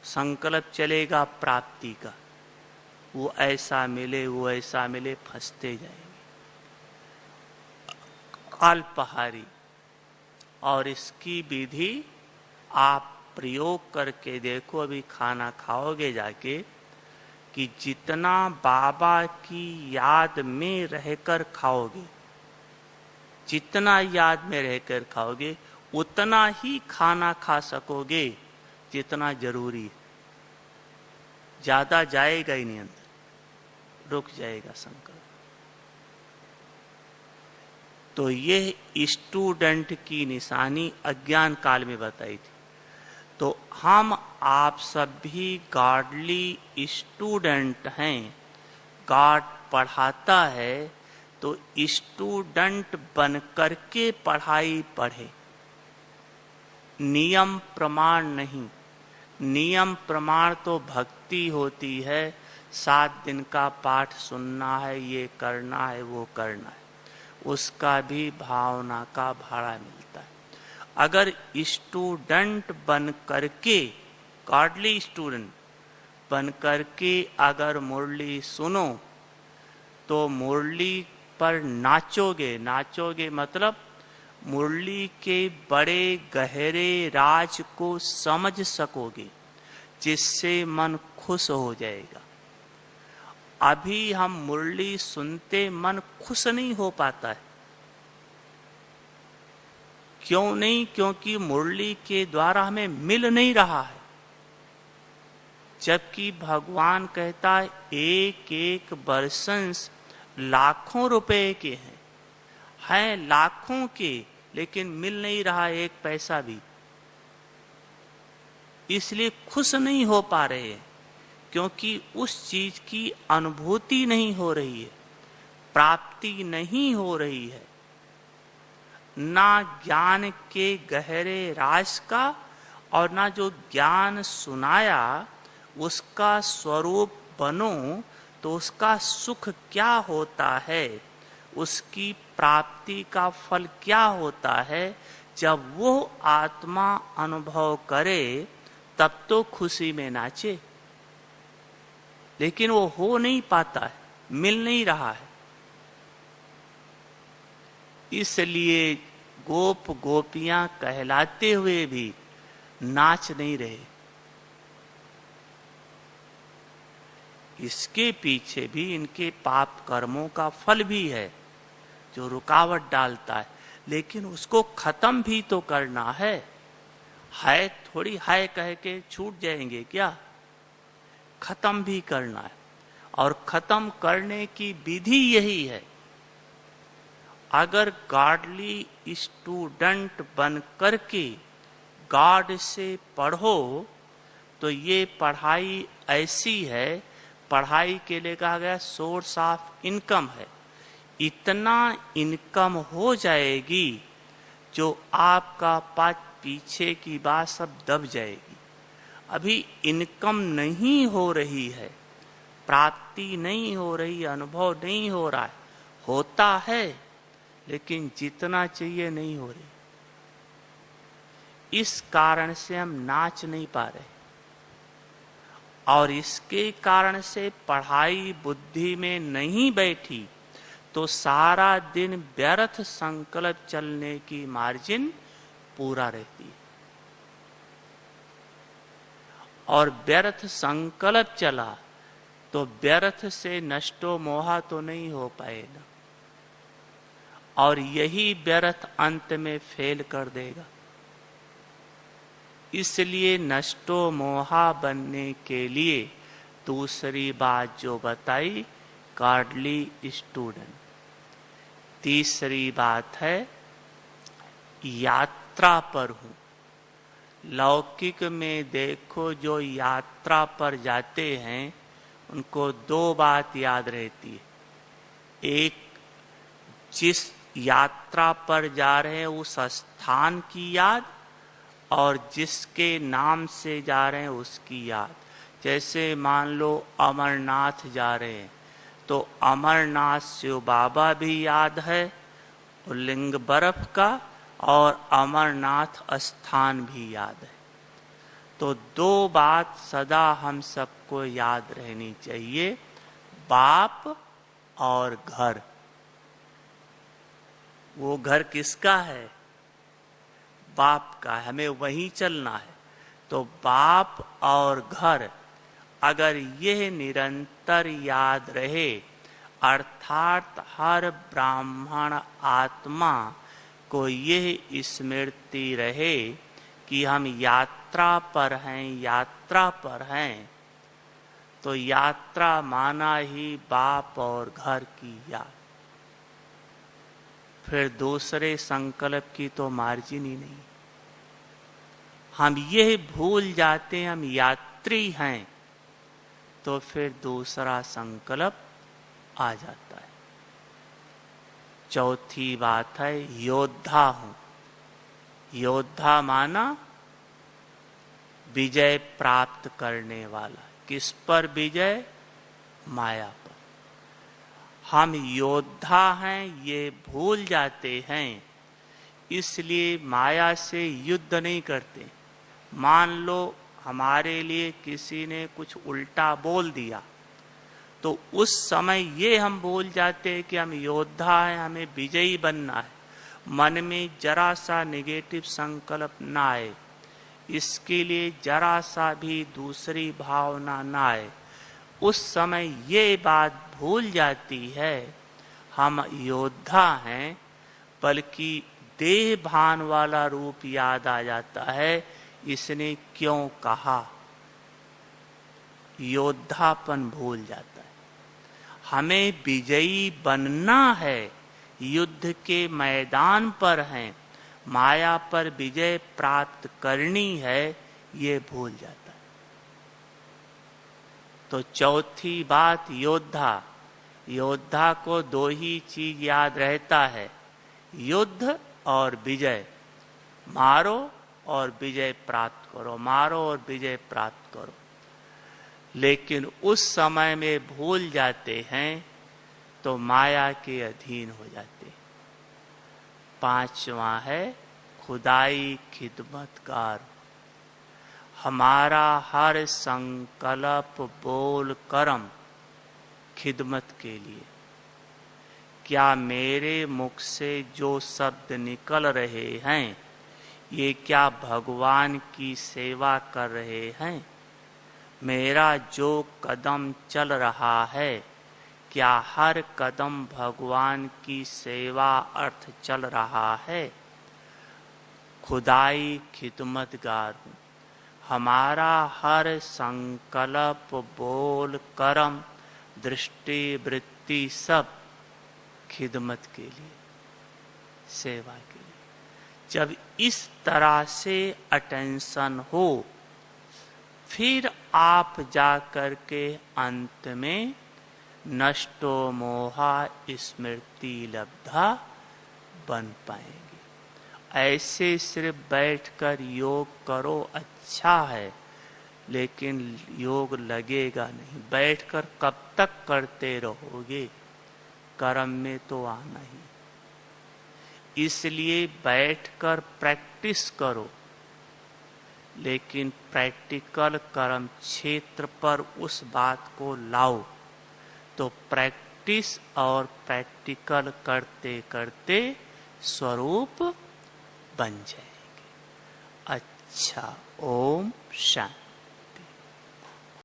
Speaker 2: संकल्प चलेगा प्राप्ति का, वो ऐसा मिले, वो ऐसा मिले, फंसते जाएंगे। अल्पाहारी, और इसकी विधि आप प्रयोग करके देखो। अभी खाना खाओगे जाके, कि जितना बाबा की याद में रहकर खाओगे, जितना याद में रहकर खाओगे, उतना ही खाना खा सकोगे जितना जरूरी है। ज्यादा जाएगा ही नहीं अंदर, रुक जाएगा संकल्प। तो ये स्टूडेंट की निशानी अज्ञान काल में बताई थी। तो हम आप सभी गॉडली स्टूडेंट हैं। गॉड पढ़ाता है तो स्टूडेंट बन करके पढ़ाई पढ़े। नियम प्रमाण नहीं। नियम प्रमाण तो भक्ति होती है, 7 दिन का पाठ सुनना है, ये करना है, वो करना है, उसका भी भावना का भाड़ा मिलता है। अगर स्टूडेंट बन करके, गॉडली स्टूडेंट बन करके अगर मुरली सुनो तो मुरली पर नाचोगे। नाचोगे मतलब मुरली के बड़े गहरे राज को समझ सकोगे, जिससे मन खुश हो जाएगा। अभी हम मुरली सुनते मन खुश नहीं हो पाता है। क्यों नहीं? क्योंकि मुरली के द्वारा हमें मिल नहीं रहा है। जबकि भगवान कहता है एक एक बरसंस लाखों रुपए के हैं लाखों के, लेकिन मिल नहीं रहा एक पैसा भी। इसलिए खुश नहीं हो पा रहे हैं, क्योंकि उस चीज की अनुभूति नहीं हो रही है, प्राप्ति नहीं हो रही है। ना ज्ञान के गहरे राज का, और ना जो ज्ञान सुनाया उसका स्वरूप बनो तो उसका सुख क्या होता है, उसकी प्राप्ति का फल क्या होता है। जब वो आत्मा अनुभव करे तब तो खुशी में नाचे, लेकिन वो हो नहीं पाता है, मिल नहीं रहा है। इसलिए गोप गोपियां कहलाते हुए भी नाच नहीं रहे। इसके पीछे भी इनके पाप कर्मों का फल भी है जो रुकावट डालता है, लेकिन उसको खत्म भी तो करना है। थोड़ी हाय कह के छूट जाएंगे क्या? खत्म भी करना है, और खत्म करने की विधि यही है। अगर गॉडली स्टूडेंट बन करके गॉड से पढ़ो तो ये पढ़ाई ऐसी है, पढ़ाई के लिए कहा गया सोर्स ऑफ इनकम है। इतना इनकम हो जाएगी जो आपका पीछे की बात सब दब जाएगी। अभी इनकम नहीं हो रही है, प्राप्ति नहीं हो रही, अनुभव नहीं हो रहा है। होता है लेकिन जितना चाहिए नहीं हो रही। इस कारण से हम नाच नहीं पा रहे, और इसके कारण से पढ़ाई बुद्धि में नहीं बैठी तो सारा दिन व्यर्थ संकल्प चलने की मार्जिन पूरा रहती है। और व्यर्थ संकल्प चला तो व्यर्थ से नष्टो मोहा तो नहीं हो पाएगा, और यही व्यर्थ अंत में फेल कर देगा। इसलिए नष्टो मोहा बनने के लिए दूसरी बात जो बताई, गॉडली स्टूडेंट। तीसरी बात है यात्रा पर हूं। लौकिक में देखो जो यात्रा पर जाते हैं उनको 2 बात याद रहती है। एक, जिस यात्रा पर जा रहे हैं उस स्थान की याद, और जिसके नाम से जा रहे हैं उसकी याद। जैसे मान लो अमरनाथ जा रहे हैं तो अमरनाथ शिव बाबा भी याद है, लिंग बर्फ का, और अमरनाथ स्थान भी याद है। तो 2 बात सदा हम सबको याद रहनी चाहिए, बाप और घर। वो घर किसका है? बाप का है, हमें वहीं चलना है। तो बाप और घर अगर यह निरंतर याद रहे, अर्थात हर ब्राह्मण आत्मा को यह स्मृति रहे कि हम यात्रा पर हैं, यात्रा पर हैं, तो यात्रा माना ही बाप और घर की याद। फिर दूसरे संकल्प की तो मार्जिन ही नहीं। हम यह भूल जाते हैं हम यात्री हैं, तो फिर दूसरा संकल्प आ जाता है। चौथी बात है योद्धा हूं। योद्धा माना विजय प्राप्त करने वाला। किस पर विजय? माया पर। हम योद्धा हैं ये भूल जाते हैं, इसलिए माया से युद्ध नहीं करते। मान लो हमारे लिए किसी ने कुछ उल्टा बोल दिया, तो उस समय ये हम भूल जाते हैं कि हम योद्धा हैं, हमें विजयी बनना है। मन में जरा सा नेगेटिव संकल्प ना आए, इसके लिए जरा सा भी दूसरी भावना ना आए। उस समय ये बात भूल जाती है हम योद्धा हैं, बल्कि देह भान वाला रूप याद आ जाता है। इसने क्यों कहा? योद्धापन भूल जाता है। हमें विजयी बनना है, युद्ध के मैदान पर हैं, माया पर विजय प्राप्त करनी है, ये भूल जाता है। तो चौथी बात, योद्धा। योद्धा को दो ही चीज याद रहता है, युद्ध और विजय। मारो और विजय प्राप्त करो, मारो और विजय प्राप्त करो। लेकिन उस समय में भूल जाते हैं तो माया के अधीन हो जाते। पांचवा है खुदाई खिदमतगार। हमारा हर संकल्प, बोल, कर्म खिदमत के लिए। क्या मेरे मुख से जो शब्द निकल रहे हैं, ये क्या भगवान की सेवा कर रहे हैं? मेरा जो कदम चल रहा है, क्या हर कदम भगवान की सेवा अर्थ चल रहा है? खुदाई खिदमतगार हूँ। हमारा हर संकल्प, बोल, कर्म, दृष्टि, वृत्ति सब खिदमत के लिए, सेवा के लिए। जब इस तरह से अटेंशन हो, फिर आप जाकर के अंत में नष्टो मोहा स्मृति लब्धा बन पाएंगे। ऐसे सिर्फ बैठकर योग करो, अच्छा है, लेकिन योग लगेगा नहीं। बैठकर कब तक करते रहोगे? कर्म में तो आना ही। इसलिए बैठकर प्रैक्टिस करो, लेकिन प्रैक्टिकल कर्म क्षेत्र पर उस बात को लाओ, तो प्रैक्टिस और प्रैक्टिकल करते करते स्वरूप बन जाएंगे। अच्छा, ओम शांति।